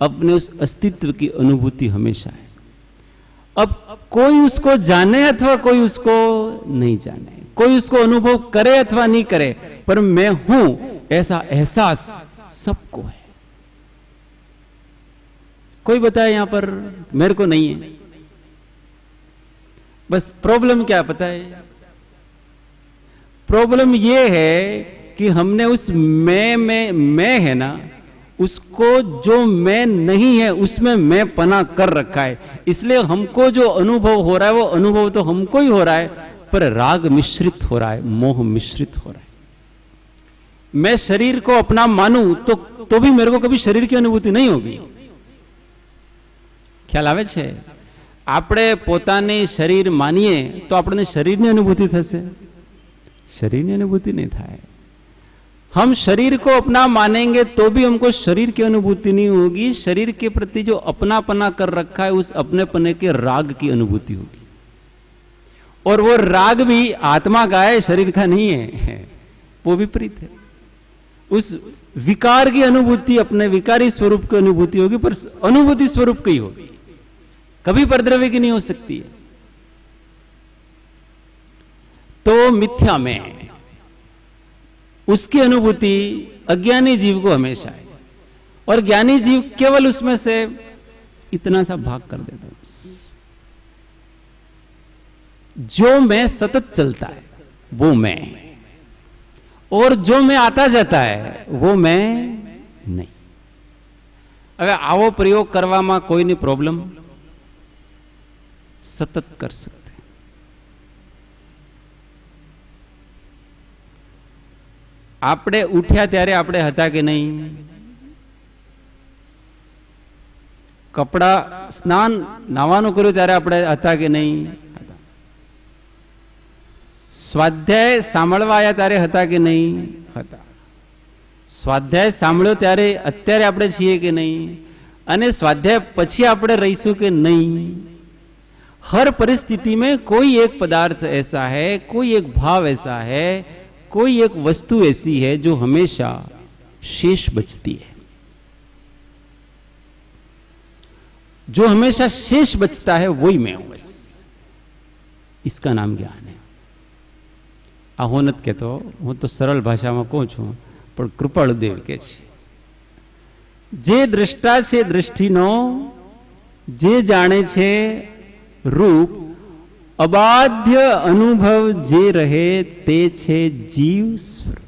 अपने उस अस्तित्व की अनुभूति हमेशा है। अब कोई उसको जाने अथवा कोई उसको नहीं जाने, कोई उसको अनुभव करे अथवा नहीं करे, पर मैं हूं ऐसा एहसास सबको है। कोई बताए यहां पर मेरे को नहीं है। बस प्रॉब्लम क्या पता है? प्रॉब्लम यह है कि हमने उस मैं है ना, उसको जो मैं नहीं है उसमें मैं पना कर रखा है। इसलिए हमको जो अनुभव हो रहा है वो अनुभव तो हमको ही हो रहा है, पर राग मिश्रित हो रहा है, मोह मिश्रित हो रहा है। मैं शरीर को अपना मानूं तो भी मेरे को कभी शरीर की अनुभूति नहीं होगी। ख्याल आवे छे? આપણે પોતાને શરીર માનીએ તો આપણને શરીરની અનુભૂતિ થશે? શરીરની અનુભૂતિ नहीं થાય। हम शरीर को अपना मानेंगे तो भी हमको शरीर की अनुभूति नहीं होगी। शरीर के प्रति जो अपनापना कर रखा है उस अपनेपने के राग की अनुभूति होगी। और वो राग भी आत्मा का है, शरीर का नहीं है, वो विपरीत है। उस विकार की अनुभूति अपने विकारी स्वरूप की अनुभूति होगी, पर अनुभूति स्वरूप की होगी, कभी परद्रव्य की नहीं हो सकती है। तो मिथ्या में उसकी अनुभूति अज्ञानी जीव को हमेशा है, और ज्ञानी जीव केवल उसमें से इतना सा भाग कर देता है। जो मैं सतत चलता है वो मैं, और जो मैं आता जाता है वो मैं नहीं। હવે આવો પ્રયોગ કરવામાં કોઈની પ્રોબ્લેમ? સતત कर सकते हैं। આપણે ઉઠ્યા ત્યારે આપણે હતા કે નહીં? કપડા સ્નાન નાવાનું કર્યું ત્યારે આપણે હતા કે નહીં હતા? સ્વાધ્યાય સાંભળવા આવ્યા ત્યારે હતા કે નહીં હતા? સ્વાધ્યાય સાંભળ્યો ત્યારે અત્યારે આપણે છીએ કે નહીં? અને સ્વાધ્યાય પછી આપણે રહીશું કે નહીં? हर परिस्थिति में कोई एक पदार्थ ऐसा है, कोई एक भाव ऐसा है, कोई एक वस्तु ऐसी है जो हमेशा शेष बचती है। जो हमेशा शेष बचता है वही मैं हूं, बस। इसका नाम ज्ञान है। आहो नत कहतो, हूँ तो सरल भाषा में कहूँ छू, पर कृपाळुदेव के छे जे दृष्टा छे दृष्टिनो, जे जाने छे रूप, अबाध्य अनुभव जे रहे ते छे जीव स्वरूप।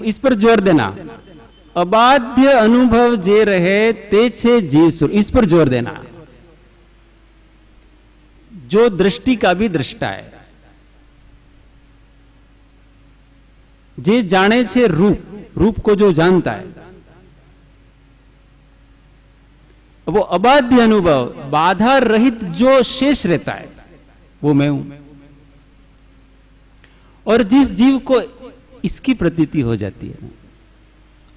इस पर जोर देना, अबाध्य अनुभव जे रहे ते छे जीव स्वरूप, इस पर जोर देना। जो दृष्टि का भी दृष्टा है, जे जाने छे रूप, रूप को जो जानता है, वो अबाध्य अनुभव, बाधा रहित जो शेष रहता है वो मैं हूं। और जिस जीव को इसकी प्रतीति हो जाती है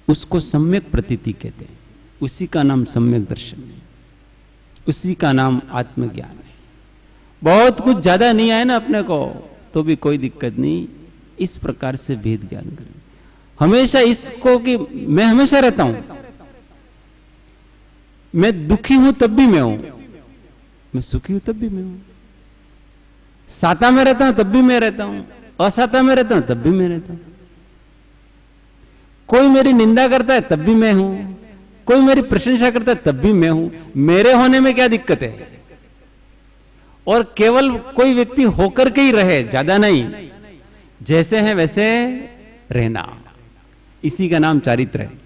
उसको सम्यक प्रतीति कहते हैं। उसी का नाम सम्यक दर्शन है, उसी का नाम आत्मज्ञान है। बहुत कुछ ज्यादा नहीं आए ना अपने को तो भी कोई दिक्कत नहीं, इस प्रकार से भेद ज्ञान करें। हमेशा इसको कि मैं हमेशा रहता हूं, मैं दुखी हूं तब भी मैं हूं, मैं सुखी हूं तब भी मैं हूं, साता में रहता हूं तब भी मैं रहता हूं, असाता में रहता हूं तब भी मैं रहता हूं। कोई मेरी निंदा करता है तब भी मैं हूं, कोई मेरी प्रशंसा करता है तब भी मैं हूं। मेरे होने में क्या दिक्कत है? और केवल कोई व्यक्ति होकर के ही रहे, ज्यादा नहीं, जैसे हैं वैसे रहना, इसी का नाम चारित्र है।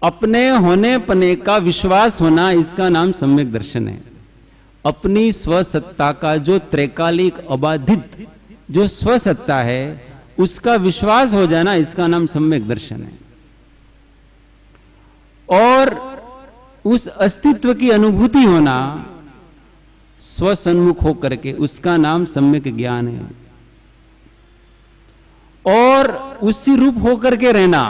अपने होने पने का विश्वास होना, इसका नाम सम्यक दर्शन है। अपनी स्वसत्ता का जो त्रैकालिक अबाधित जो स्वसत्ता है उसका विश्वास हो जाना, इसका नाम सम्यक दर्शन है। और उस अस्तित्व की अनुभूति होना स्वसन्मुख होकर के, उसका नाम सम्यक ज्ञान है। और उसी रूप होकर के रहना,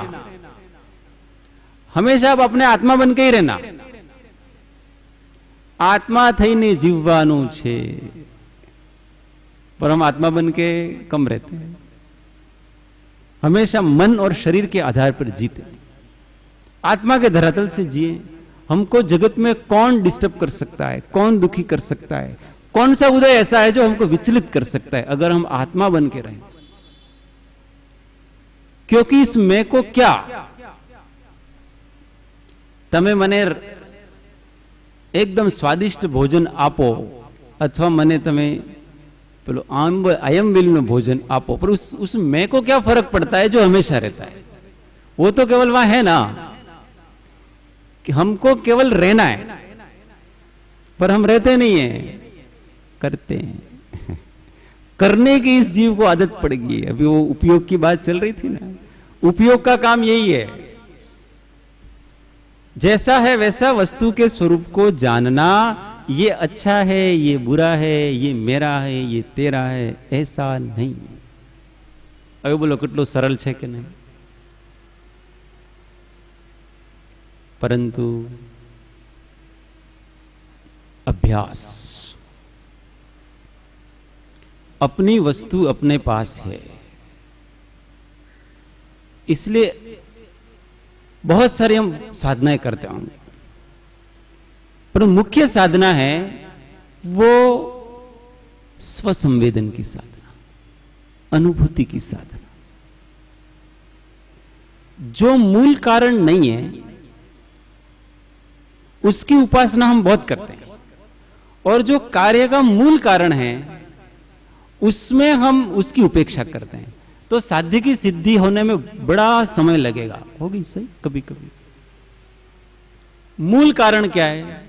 हमेशा आप अपने आत्मा बन के ही रहना। आत्मा थईने जीववानुं छे, पर हम आत्मा बन के कम रहते हैं। हमेशा मन और शरीर के आधार पर जीते, आत्मा के धरातल से जिए। हमको जगत में कौन डिस्टर्ब कर सकता है, कौन दुखी कर सकता है, कौन सा उदय ऐसा है जो हमको विचलित कर सकता है अगर हम आत्मा बन के रहें? क्योंकि इस मैं को क्या, तमे मने एकदम स्वादिष्ट भोजन आपो अथवा मने तमे पेलो आयमविल नो भोजन आपो, पर उस मैं को क्या फर्क पड़ता है जो हमेशा रहता है? वो तो केवल वहां है ना कि हमको केवल रहना है, पर हम रहते नहीं है, करते हैं। करने की इस जीव को आदत पड़ गई है। अभी वो उपयोग की बात चल रही थी ना, उपयोग का काम यही है। जैसा है वैसा वस्तु के स्वरूप को जानना, ये अच्छा है, ये बुरा है, ये मेरा है, ये तेरा है, ऐसा नहीं। अब बोलो कितलो सरल है कि नहीं? परंतु अभ्यास, अपनी वस्तु अपने पास है, इसलिए बहुत सारी हम साधनाएं करते होंगे, पर मुख्य साधना है वो स्वसंवेदन की साधना, अनुभूति की साधना। जो मूल कारण नहीं है उसकी उपासना हम बहुत करते हैं, और जो कार्य का मूल कारण है उसमें हम उसकी उपेक्षा करते हैं। तो साध्य की सिद्धि होने में बड़ा समय लगेगा, होगी सही कभी कभी। मूल कारण क्या है?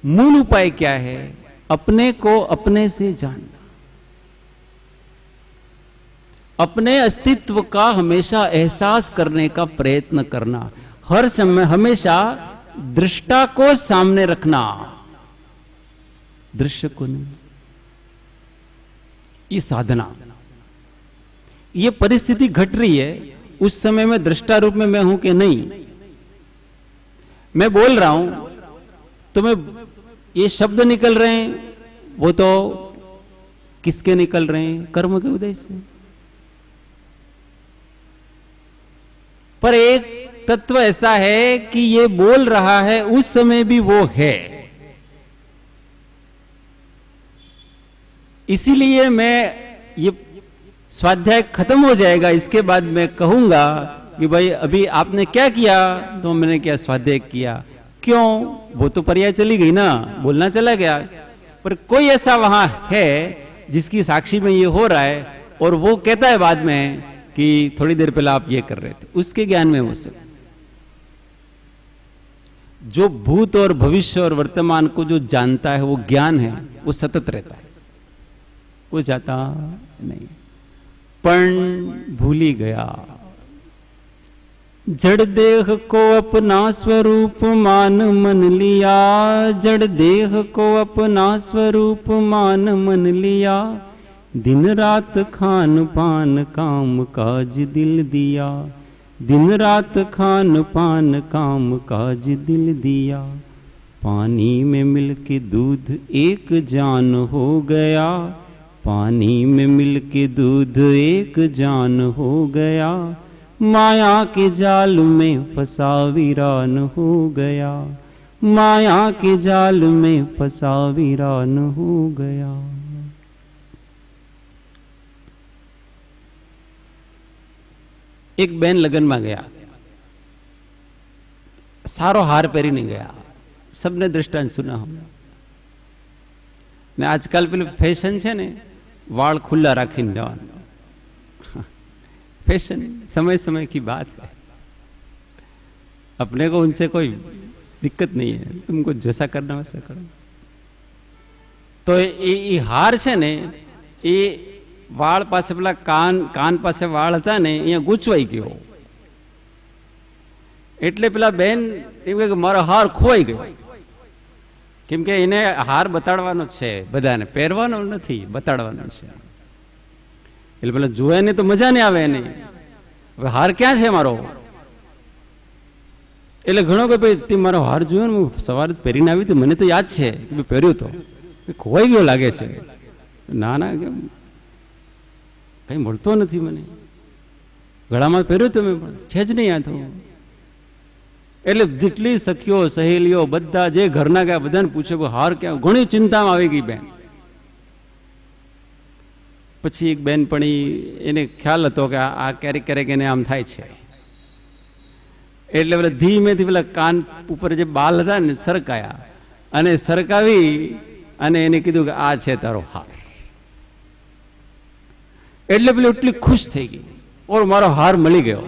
मूल उपाय क्या है? अपने को अपने से जानना। अपने अस्तित्व का हमेशा एहसास करने का प्रयत्न करना, हर समय हमेशा दृष्टा को सामने रखना, दृश्य को नहीं। ये साधना, ये परिस्थिति घट रही है, उस समय में दृष्टा रूप में मैं हूं कि नहीं। मैं बोल रहा हूं तो मैं, ये शब्द निकल रहे हैं, वो तो किसके निकल रहे हैं? कर्म के उदय से। पर एक तत्व ऐसा है कि ये बोल रहा है, उस समय भी वो है। इसीलिए मैं, ये स्वाध्याय खत्म हो जाएगा, इसके बाद मैं कहूंगा कि भाई अभी आपने क्या किया? तो मैंने क्या स्वाध्याय किया। क्यों? वो तो पर्याय चली गई ना, बोलना चला गया। पर कोई ऐसा वहां है जिसकी साक्षी में ये हो रहा है, और वो कहता है बाद में कि थोड़ी देर पहले आप ये कर रहे थे। उसके ज्ञान में वो सब, जो भूत और भविष्य और वर्तमान को जो जानता है, वो ज्ञान है, वो सतत रहता है, वो जाता नहीं। पण भूली गया, जड़ देह को अपना स्वरूप मान मन लिया, जड़ देह को अपना स्वरूप मान मन लिया, दिन रात खान पान काम काज दिल दिया, दिन रात खान पान काम काज दिल दिया, पानी में मिल के दूध एक जान हो गया, पानी में मिल के दूध एक जान हो गया, माया के जाल में फंसा वीरान हो गया, माया के जाल में फंसा वीरान हो गया। एक बेन लगन में गया, सारो हार पहरी नहीं गया, सबने दृष्टांत सुना हमने। ने आजकल पेલું फैशन है ने, वाल खुला राखीने जवानुं, फैशन समय समय की बात है, अपने को उनसे कोई दिक्कत नहीं है, तुमको जैसा करना वैसा करो। तो ये हार है ने, ये वाल पासे पेला कान पासे वाल था ने, अहींया गूंचवाई गयो, एटले पेला बेन एम कहे के मारो हार खोवाई गयो। केम के एने हार बताड़वानो छे, बधाने પહેરવાનો નથી, बताड़वानो छे। એટલે પેલા જોયા ને તો મજા નહીં આવે એને, હવે હાર ક્યાં છે મારો? એટલે ઘણો કે ભાઈ તે મારો હાર જોયો ને, હું સવારે પહેરીને આવી તો મને તો યાદ છે કે ભાઈ પહેર્યો તો, ખોવાઈ ગયો લાગે છે। ના ના, કેમ કઈ મળતો નથી મને, ગળામાં પહેર્યો તો મેં, પણ છે જ નહીં આ તો। એટલે જેટલી સખીઓ સહેલીઓ બધા જે ઘરના ગયા બધાને પૂછે હાર ક્યાં, ઘણી ચિંતામાં આવી ગઈ બેન। પછી એક બેનપણી, એને ખ્યાલ હતો કે આ ક્યારેક ક્યારેક એને આમ થાય છે, એટલે પેલા ધીમેથી પેલા કાન ઉપર જે બાલ હતા ને સરકાયા, અને સરકાવી અને એને કીધું કે આ છે તારો હાર। એટલે પેલી એટલી ખુશ થઈ ગઈ, और મારો હાર મળી ગયો।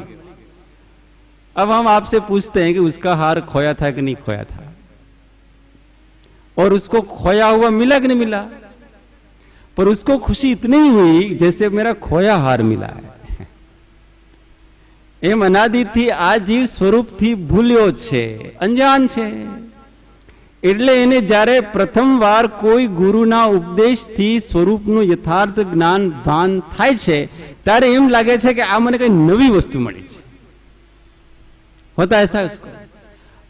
अब हम आपसे पूछते हैं कि उसका हार खोया था कि नहीं खोया था, और उसको खोया हुआ मिला कि नहीं मिला? पर उसको खुशी इतनी हुई जैसे मेरा खोया हार मिला है। एम अनादि थी आ जीव स्वरूप थी भूल्यो छे, अंजान छे। એટલે એને જ્યારે પ્રથમ વાર કોઈ ગુરુના ઉપદેશથી સ્વરૂપનું યથાર્થ જ્ઞાન ભાન થાય છે, ત્યારે એમ લાગે છે કે આ મને કઈ નવી વસ્તુ મળી છે। होता ऐसा उसको,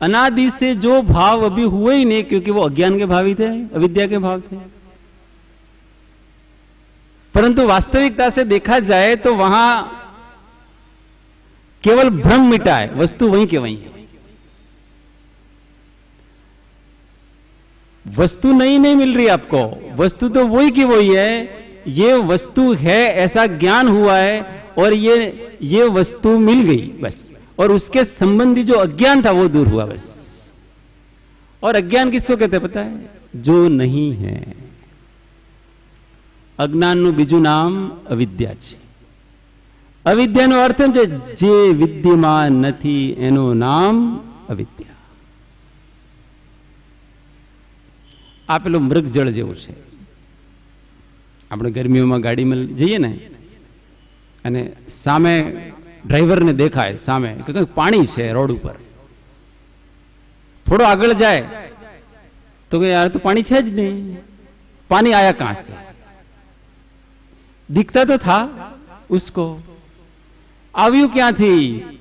अनादि से जो भाव अभी हुए ही नहीं, क्योंकि वो अज्ञान के भावी थे, अविद्या के भाव थे। परंतु वास्तविकता से देखा जाए तो वहां केवल भ्रम मिटा है, वस्तु वहीं के वहीं है। वस्तु नई नहीं मिल रही आपको, वस्तु तो वही की वही है। ये वस्तु है ऐसा ज्ञान हुआ है, और ये वस्तु मिल गई बस, और उसके संबंधी जो अज्ञान था वो दूर हुआ बस। और अज्ञान किसको कहते पता है? जो नहीं है। अज्ञानનું બીજું નામ અવિદ્યા છે। અવિદ્યાનો અર્થ એમ છે જે વિદ્યમાન નથી એનું નામ અવિદ્યા। આ પેલું મૃગ જળ જેવું છે। આપણે ગરમીઓમાં ગાડીમાં જઈએ ને, અને સામે ડ્રાઈવરને દેખાય સામે કે કંઈક પાણી છે રોડ ઉપર, થોડો આગળ જાય तो कि यार तो पानी है ज नहीं, पानी आया कहां से? दिखता तो था उसको, આવ્યું ક્યાંથી?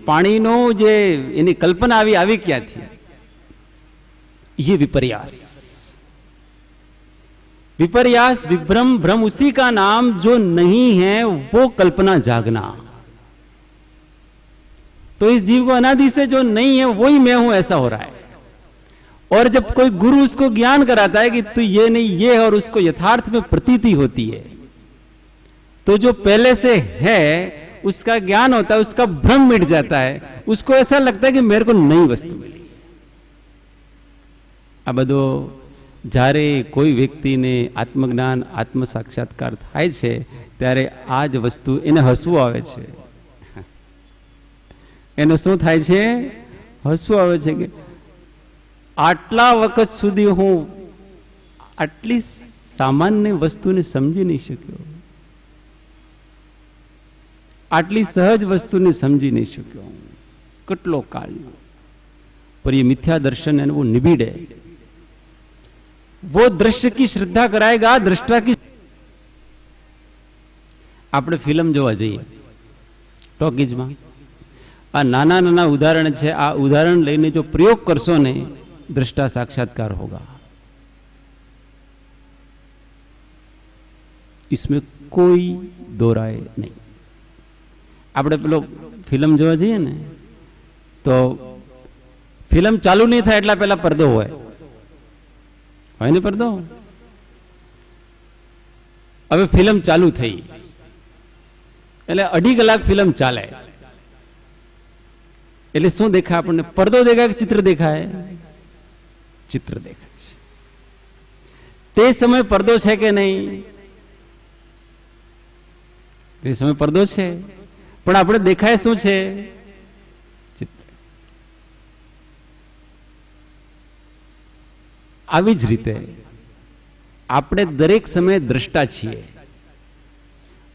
પાણીનો જે એની કલ્પના આવી ક્યાંથી? ये विपर्यास, विपर्यास विभ्रम भ्रम, उसी का नाम जो नहीं है वो कल्पना जागना। तो इस जीव को अनादि से जो नहीं है वो ही मैं हूं ऐसा हो रहा है। और जब कोई गुरु उसको ज्ञान कराता है कि तू ये नहीं ये है, और उसको यथार्थ में प्रतीति होती है, तो जो पहले से है उसका ज्ञान होता है, उसका भ्रम मिट जाता है, उसको ऐसा लगता है कि मेरे को नई वस्तु मिली। आ बधो જ્યારે કોઈ વ્યક્તિને આત્મજ્ઞાન આત્મ સાક્ષાત્કાર થાય છે ત્યારે આ જ વસ્તુ એને હસવું આવે છે, એનો શું થાય છે? હસવું આવે છે કે આટલા વખત સુધી હું આટલી સામાન્ય વસ્તુને સમજી નહીં શક્યો, આટલી સહજ વસ્તુને સમજી નહીં શક્યો, કેટલો કાળ। पर ये मिथ्या दर्शन है वो निबिड़ है, वो दृश्य की श्रद्धा कराएगा, दृष्टा की। આપણે ફિલ્મ જોવા જઈએ ટોકીઝમાં, આ નાના નાના ઉદાહરણ છે, આ ઉદાહરણ લઈને જો પ્રયોગ કરશો ને दृष्टा साक्षात्कार होगा। इसमें कोई दो राय नहीं। આપણે પેલો ફિલ્મ જોવા જઈએ ને તો ફિલ્મ ચાલુ નહીં થાય એટલા પહેલા પડદો હોય ને પડદો। હવે ફિલ્મ ચાલુ થઈ એટલે 2.5 કલાક ફિલ્મ ચાલે એટલે શું દેખાય આપણને? પડદો દેખાય કે ચિત્ર દેખાય? चित्र देखा है। ते समय पर्दो है के नहीं? ते समय पर्दो है, पण आपणे देखाय शुं छे? चित्र। आवी ज रीते आपणे दरेक समय द्रष्टा छीए,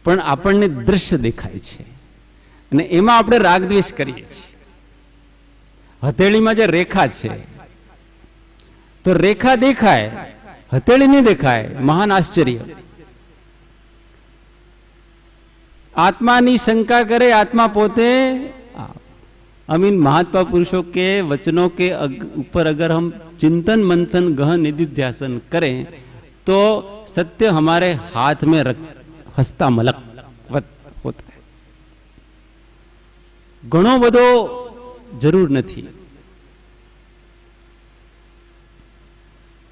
पण आपणने दृश्य देखाय छे अने एमां आपणे रागद्वेष करीए छीए। हथेळीमां जे रेखा छे तो रेखा देखाय, हथेली नहीं देखाय, महान आश्चर्य। आत्मा नी शंका करे, आत्मा पोते। हम इन महात्मा पुरुषों के वचनों के ऊपर अगर हम चिंतन मंथन गहन निधिध्यासन करें तो सत्य हमारे हाथ में हस्ता मलक होता है। घणो बधो जरूर नहीं।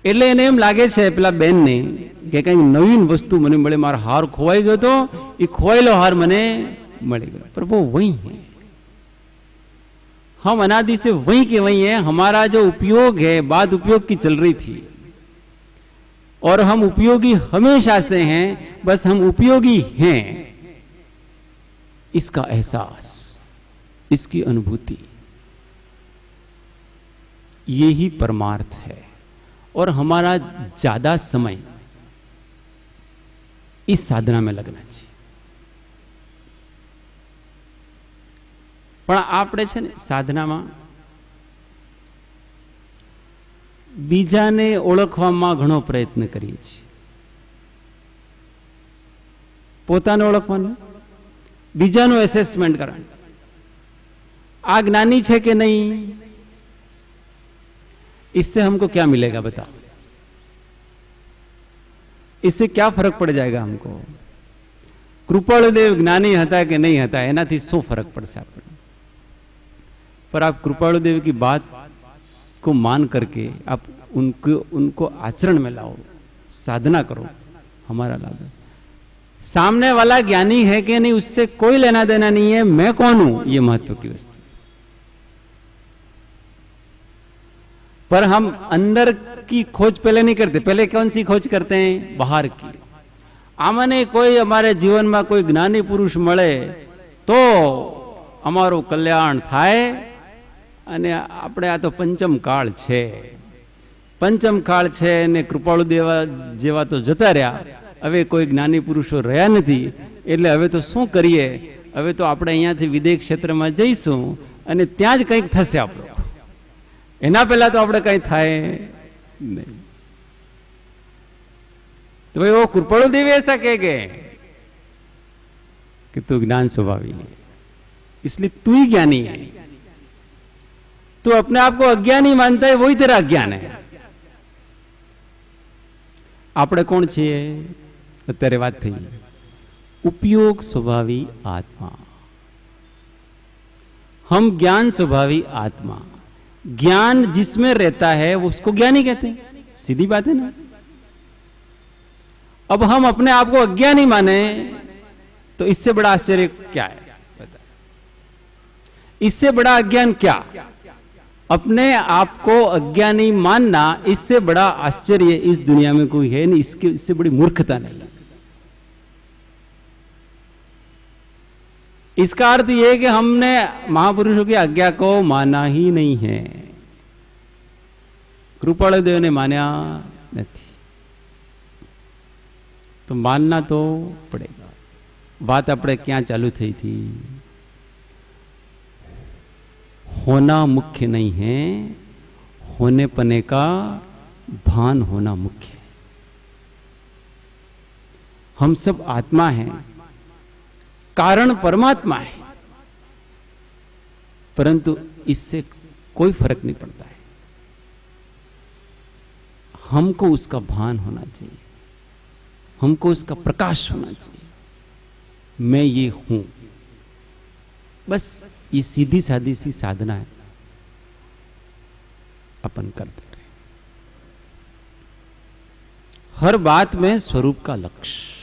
એટલે એને એમ લાગે છે પેલા બેનને કે કંઈક નવીન વસ્તુ મને મળે, મારો હાર ખોવાઈ ગયો તો એ ખોવાયેલો હાર મને મળી गया। पर वो वही है, हम अनादि से वही के वही है। हमारा जो उपयोग है बाद उपयोग की चल रही थी, और हम उपयोगी हमेशा से हैं, बस हम उपयोगी हैं। इसका एहसास, इसकी अनुभूति, यही परमार्थ है। और हमारा ज्यादा समय इस साधना में लगना चाहिए। पण आपणे छे ने साधनामां बीजाने ओळखवामां घणो प्रयत्न करीए छीए। पोताने ओळखवानो, बीजानो एसेसमेंट करवानो। आ ज्ञानी छे के नहीं, इससे हमको क्या मिलेगा बताओ? इससे क्या फर्क पड़ जाएगा हमको? कृपालुदेव ज्ञानी हता कि नहीं हता एनाथी शू फर्क पड़से आपने? पर आप कृपालुदेव की बात को मान करके आप उनको आचरण में लाओ, साधना करो, हमारा लाभ है। सामने वाला ज्ञानी है कि नहीं उससे कोई लेना देना नहीं है, मैं कौन हूं ये महत्व की वस्तु। पर हम अंदर की खोज पहले नहीं करते। पहले कौन सी खोज करते हैं? बाहर की। आमने कोई हमारे जीवन में कोई ज्ञानी पुरुष મળે तो અમારું કલ્યાણ થાય। અને આપણે આ તો પંચમ કાળ છે, પંચમ કાળ છે ને કૃપાળુ દેવા જેવા તો જતા રહ્યા, હવે કોઈ જ્ઞાની પુરુષો રહ્યા નથી, એટલે હવે તો શું કરીએ? હવે તો આપણે અહીંયાથી વિદેશ ક્ષેત્રમાં જઈશું અને ત્યાં જ કંઈક થશે આપણું. એના પહેલા તો આપણે કંઈ થાય नहीं. तो भाई वो कृपाणु देवी ऐसा कहेंगे कि तू ज्ञान स्वभावी है, इसलिए तू ही ज्ञानी है. तू अपने आप को अज्ञानी मानता है, वही तेरा अज्ञान है. આપણે કોણ છીએ? અત્યારે વાત થઈ उपयोग स्वभावी आत्मा. हम ज्ञान स्वभावी आत्मा. ज्ञान जिसमें रहता है वो उसको ज्ञानी कहते हैं. सीधी बात है ना. अब हम अपने आप को अज्ञानी माने तो इससे बड़ा आश्चर्य क्या है? इससे बड़ा अज्ञान क्या? अपने आप को अज्ञानी मानना, इससे बड़ा आश्चर्य इस दुनिया में कोई है नहीं. इससे बड़ी मूर्खता नहीं. इसका अर्थ यह है कि हमने महापुरुषों की आज्ञा को माना ही नहीं है. कृपाणु देव ने मान्या नहीं, तो मानना तो पड़ेगा. बात अपने क्या चालू थी थी? होना मुख्य नहीं है, होने पने का भान होना मुख्य है. हम सब आत्मा हैं, कारण परमात्मा है, परंतु इससे कोई फर्क नहीं पड़ता है. हमको उसका भान होना चाहिए, हमको उसका प्रकाश होना चाहिए. मैं ये हूं, बस ये सीधी सादी सी साधना है, अपन करते रहे. हर बात में स्वरूप का लक्ष्य.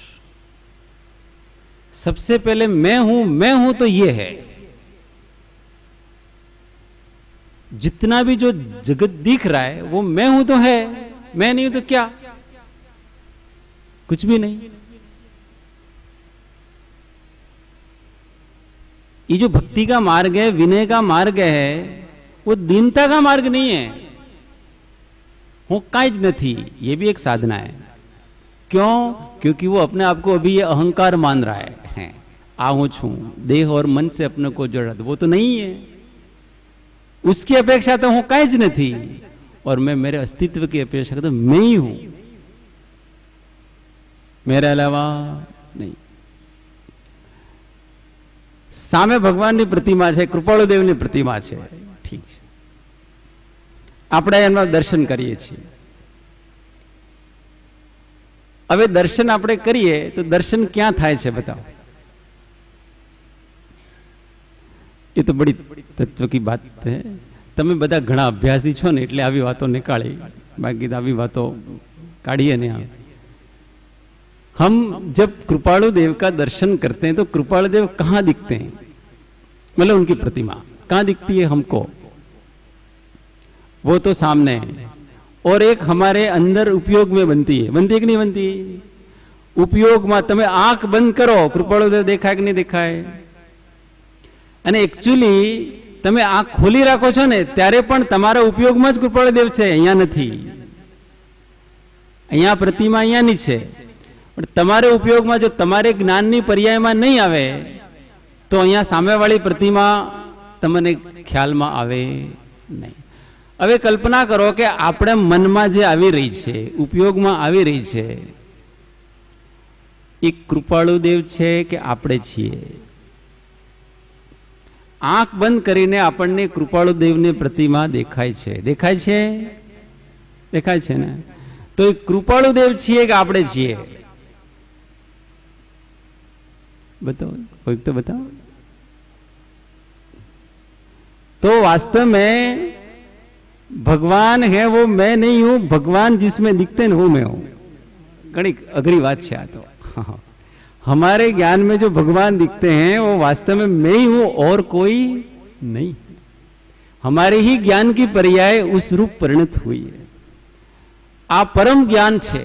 सबसे पहले मैं हूं तो ये है. जितना भी जो जगत दिख रहा है वो मैं हूं तो है, मैं नहीं हूं तो क्या? कुछ भी नहीं. ये जो भक्ति का मार्ग है, विनय का मार्ग है, वो दीनता का मार्ग नहीं है. हूं काई ज नहीं, ये भी एक साधना है. क्यों? क्योंकि वो अपने आप को अभी ये अहंकार मान रहा है. आहूं छू, देह और मन से अपने को जोड़ा, वो तो नहीं है. उसकी अपेक्षा तो हूं काई ज नहीं, और मैं मेरे अस्तित्व की अपेक्षा तो मैं ही हूं, मेरे अलावा नहीं. सामे भगवानની प्रतिमा છે, કૃપાળુ દેવની प्रतिमा છે. ઠીક છે, આપણે એના દર્શન કરીએ છીએ. હવે દર્શન આપણે કરીએ તો દર્શન ક્યાં થાય છે बताओ? ये तो बड़ी तत्व की बात है. તમે બધા ઘણા અભ્યાસી છો ને એટલે આવી વાતો નીકાળી, બાકી તો આવી વાતો કાઢીએ ને. हम जब कृपाणु देव का दर्शन करते हैं तो कृपाणु देव कहां दिखते हैं? मतलब उनकी प्रतिमा कहां दिखती है हमको? वो तो सामने है, और एक हमारे अंदर उपयोग में बनती है. बनती है कि नहीं बनती? उपयोग में તમે आंख बंद करो, कृपाणु देव देखाय कि नहीं देखाय? અને એકચ્યુઅલી તમે આંખ ખોલી રાખો છો ને ત્યારે પણ તમારા ઉપયોગમાં જ કૃપાળુ દેવ છે, અહીંયા નથી. અહીંયા પ્રતિમા અહીંયાની છે, પણ તમારે ઉપયોગમાં જો તમારે જ્ઞાનની પર્યાયમાં નહીં આવે તો અહીંયા સામેવાળી प्रतिमा તમને ખ્યાલમાં આવે નહીં. હવે કલ્પના કરો કે આપણે મનમાં જે આવી રહી છે, ઉપયોગમાં આવી રહી છે, એ કૃપાળુ દેવ છે કે આપણે છીએ? आंख बंद करीने आपने कृपाळु देवनी प्रतिमा देखाय छे. देखाय छे? देखाय छे ने? तो एक कृपाळु देव छे कि आपणे छे? बताओ, कोई तो बताओ. तो वास्तव में भगवान है वो मैं नहीं हूं, भगवान जिसमें दिखते हैं वो मैं हूं. घणी अघरी बात छे आ तो. हमारे ज्ञान में जो भगवान दिखते हैं वो वास्तव में मैं ही हूं और कोई नहीं. हमारे ही ज्ञान की पर्याय उस रूप परिणत हुई है. आ परम ज्ञान छे.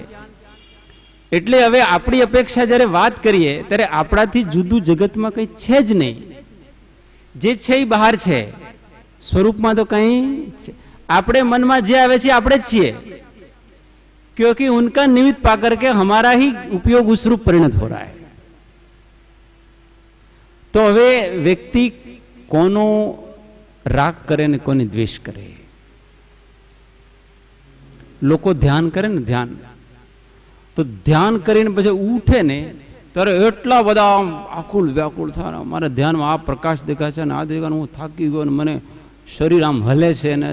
એટલે હવે આપણી અપેક્ષા જ્યારે વાત કરીએ ત્યારે આપણાથી જુદું જગતમાં કંઈ છે જ નહીં. જે છે એ બહાર છે, સ્વરૂપમાં તો કંઈ છે. આપણે મનમાં જે આવે છે આપણે જ છીએ, क्योंकि उनका निमित्त पाकर के हमारा ही उपयोग उस रूप परिणत हो रहा है. તો હવે વ્યક્તિ કોનો રાગ કરે ને કોને દ્વેષ કરે? લોકો ધ્યાન કરે ને, ધ્યાન તો ધ્યાન કરીને પછી ઉઠે ને ત્યારે એટલા બધા આમ આકુળ વ્યાકુળ થાય, મારા ધ્યાનમાં આ પ્રકાશ દેખાય છે ને આ દેખાય, હું થાકી ગયો ને મને शरीर हम हले से ना,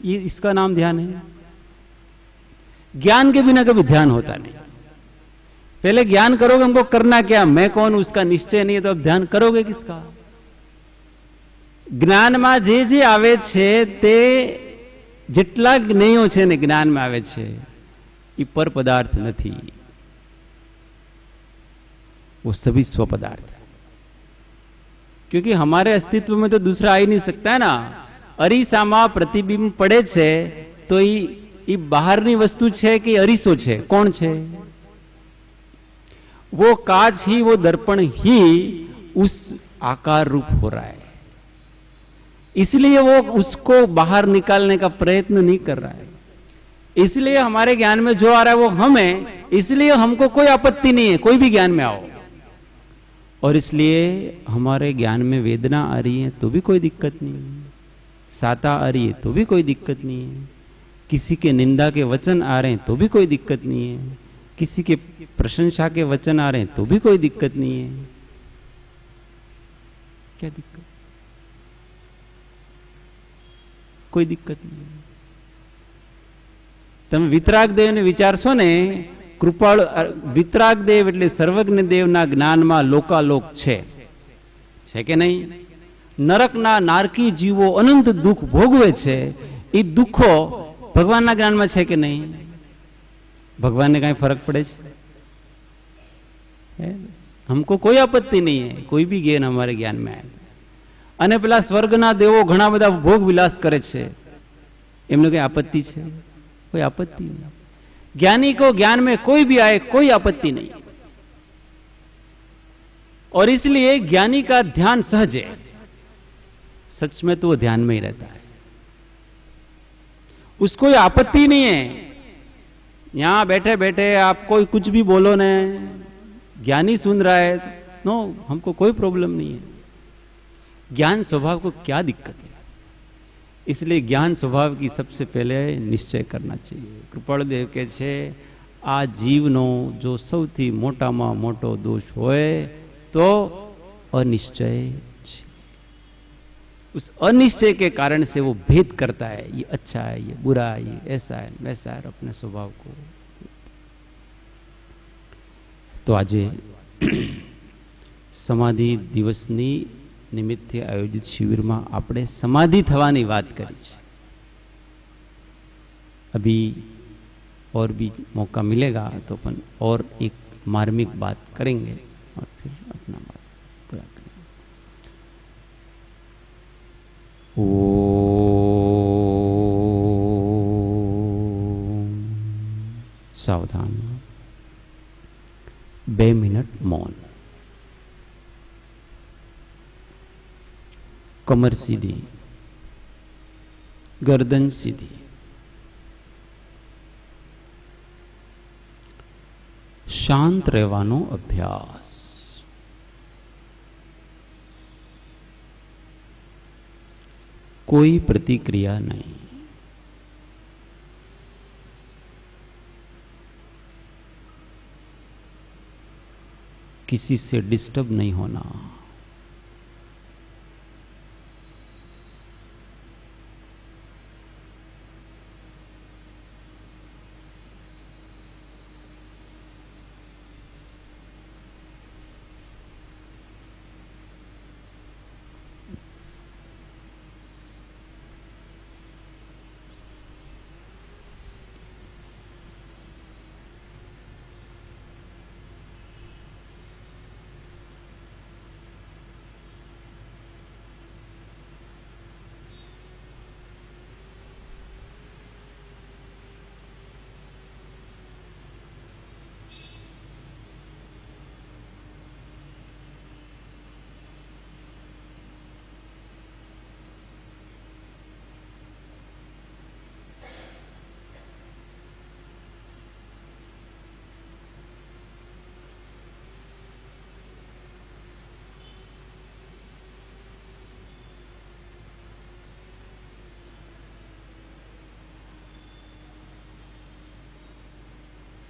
ये इसका नाम ध्यान है? ज्ञान के बिना कभी ध्यान होता नहीं। पहले ज्ञान करोगे हमको करना क्या, मैं कौन, उसका निश्चय नहीं है, तो अब ध्यान करोगे किसका? ज्ञान में जे जे आवे छे ते जेटला ज्ञेयो छे ने ज्ञान में आवे छे ये पर पदार्थ नहीं, वो सभी स्वपदार्थ, क्योंकि हमारे अस्तित्व में तो दूसरा आ ही नहीं सकता है ना। अरीसामा प्रतिबिंब पड़े छे तो ये बाहरनी वस्तु छे कि अरीसो छे? कौन छे? वो कांच ही, वो दर्पण ही उस आकार रूप हो रहा है, इसलिए वो उसको बाहर निकालने का प्रयत्न नहीं कर रहा है। इसलिए हमारे ज्ञान में जो आ रहा है वो हम है, इसलिए हमको कोई आपत्ति नहीं है, कोई भी ज्ञान में आओ। और इसलिए हमारे ज्ञान में वेदना आ रही है तो भी कोई दिक्कत नहीं है, साता आ रही है तो भी कोई दिक्कत नहीं है, किसी के निंदा के वचन आ रहे हैं तो भी कोई दिक्कत नहीं है, किसी के प्रशंसा के वचन आ रहे हैं तो भी कोई दिक्कत नहीं है। क्या दिक्कत? कोई दिक्कत नहीं है। તમે વિતરાગ દેવને વિચારશો ને, કૃપાળુ વિતરાગ દેવ એટલે સર્વજ્ઞ દેવના જ્ઞાનમાં લોકાલોક છે કે નહીં? નરકના નારકી જીવો અનંત દુઃખ ભોગવે છે, એ દુઃખો ભગવાનના જ્ઞાનમાં છે કે નહીં? ભગવાનને કાંઈ ફરક પડે છે? हमको कोई आपत्ति नहीं है, कोई भी ज्ञान हमारे ज्ञान में आए। અને પેલા સ્વર્ગના દેવો ઘણા બધા ભોગ વિલાસ કરે છે, એમને કઈ આપત્તિ છે? कोई आपत्ति नहीं। ज्ञानी को ज्ञान में कोई भी आए कोई आपत्ति नहीं, और इसलिए ज्ञानी का ध्यान सहज है, सच में तो वो ध्यान में ही रहता है, उसको कोई आपत्ति नहीं है। यहां बैठे बैठे आप कोई कुछ भी बोलो ने, ज्ञानी सुन रहा है, नो, हमको कोई प्रॉब्लम नहीं है। ज्ञान स्वभाव को क्या दिक्कत है? इसलिए ज्ञान स्वभाव की सबसे पहले निश्चय करना चाहिए। कृपालदेव के छे आ जीवनो जो सौथी मोटामा मोटो दोष होए तो अनिश्चय छे। उस अनिश्चय के कारण से वो भेद करता है, ये अच्छा है, ये बुरा है, ये ऐसा है, वैसा है, अपने स्वभाव को। तो आज समाधि दिवसनी निमित्ते आयोजित शिविर में आपणे समाधि थवानी बात करी है। अभी और भी मौका मिलेगा तो अपन और एक मार्मिक बात करेंगे और फिर अपना बात पूरा करेंगे। ओम सावधान, 2 मिनट मौन। कमर सीधी, गर्दन सीधी, शांत रहवानो अभ्यास। कोई प्रतिक्रिया नहीं, किसी से डिस्टर्ब नहीं होना।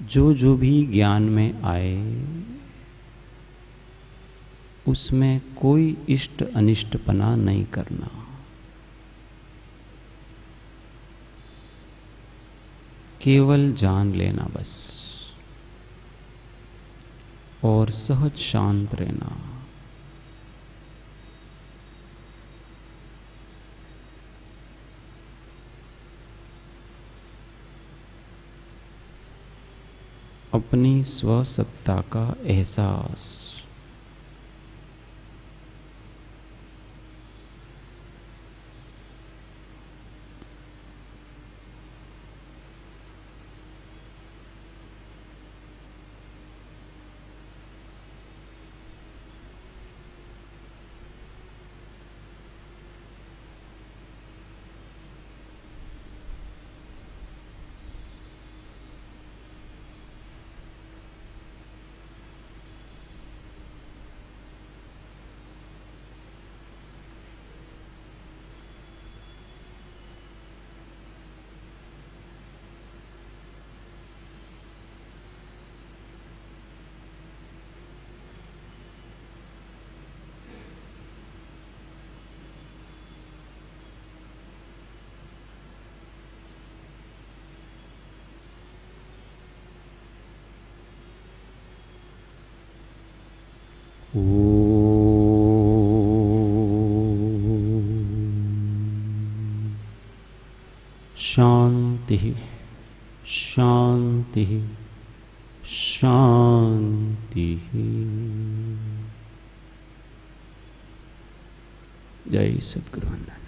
जो जो भी ज्ञान में आए उसमें कोई इष्ट अनिष्टपना नहीं करना। केवल जान लेना बस, और सहज शांत रहना। अपनी स्वसत्ता का एहसास। शांति शांति शांति। जय सद्गुरु।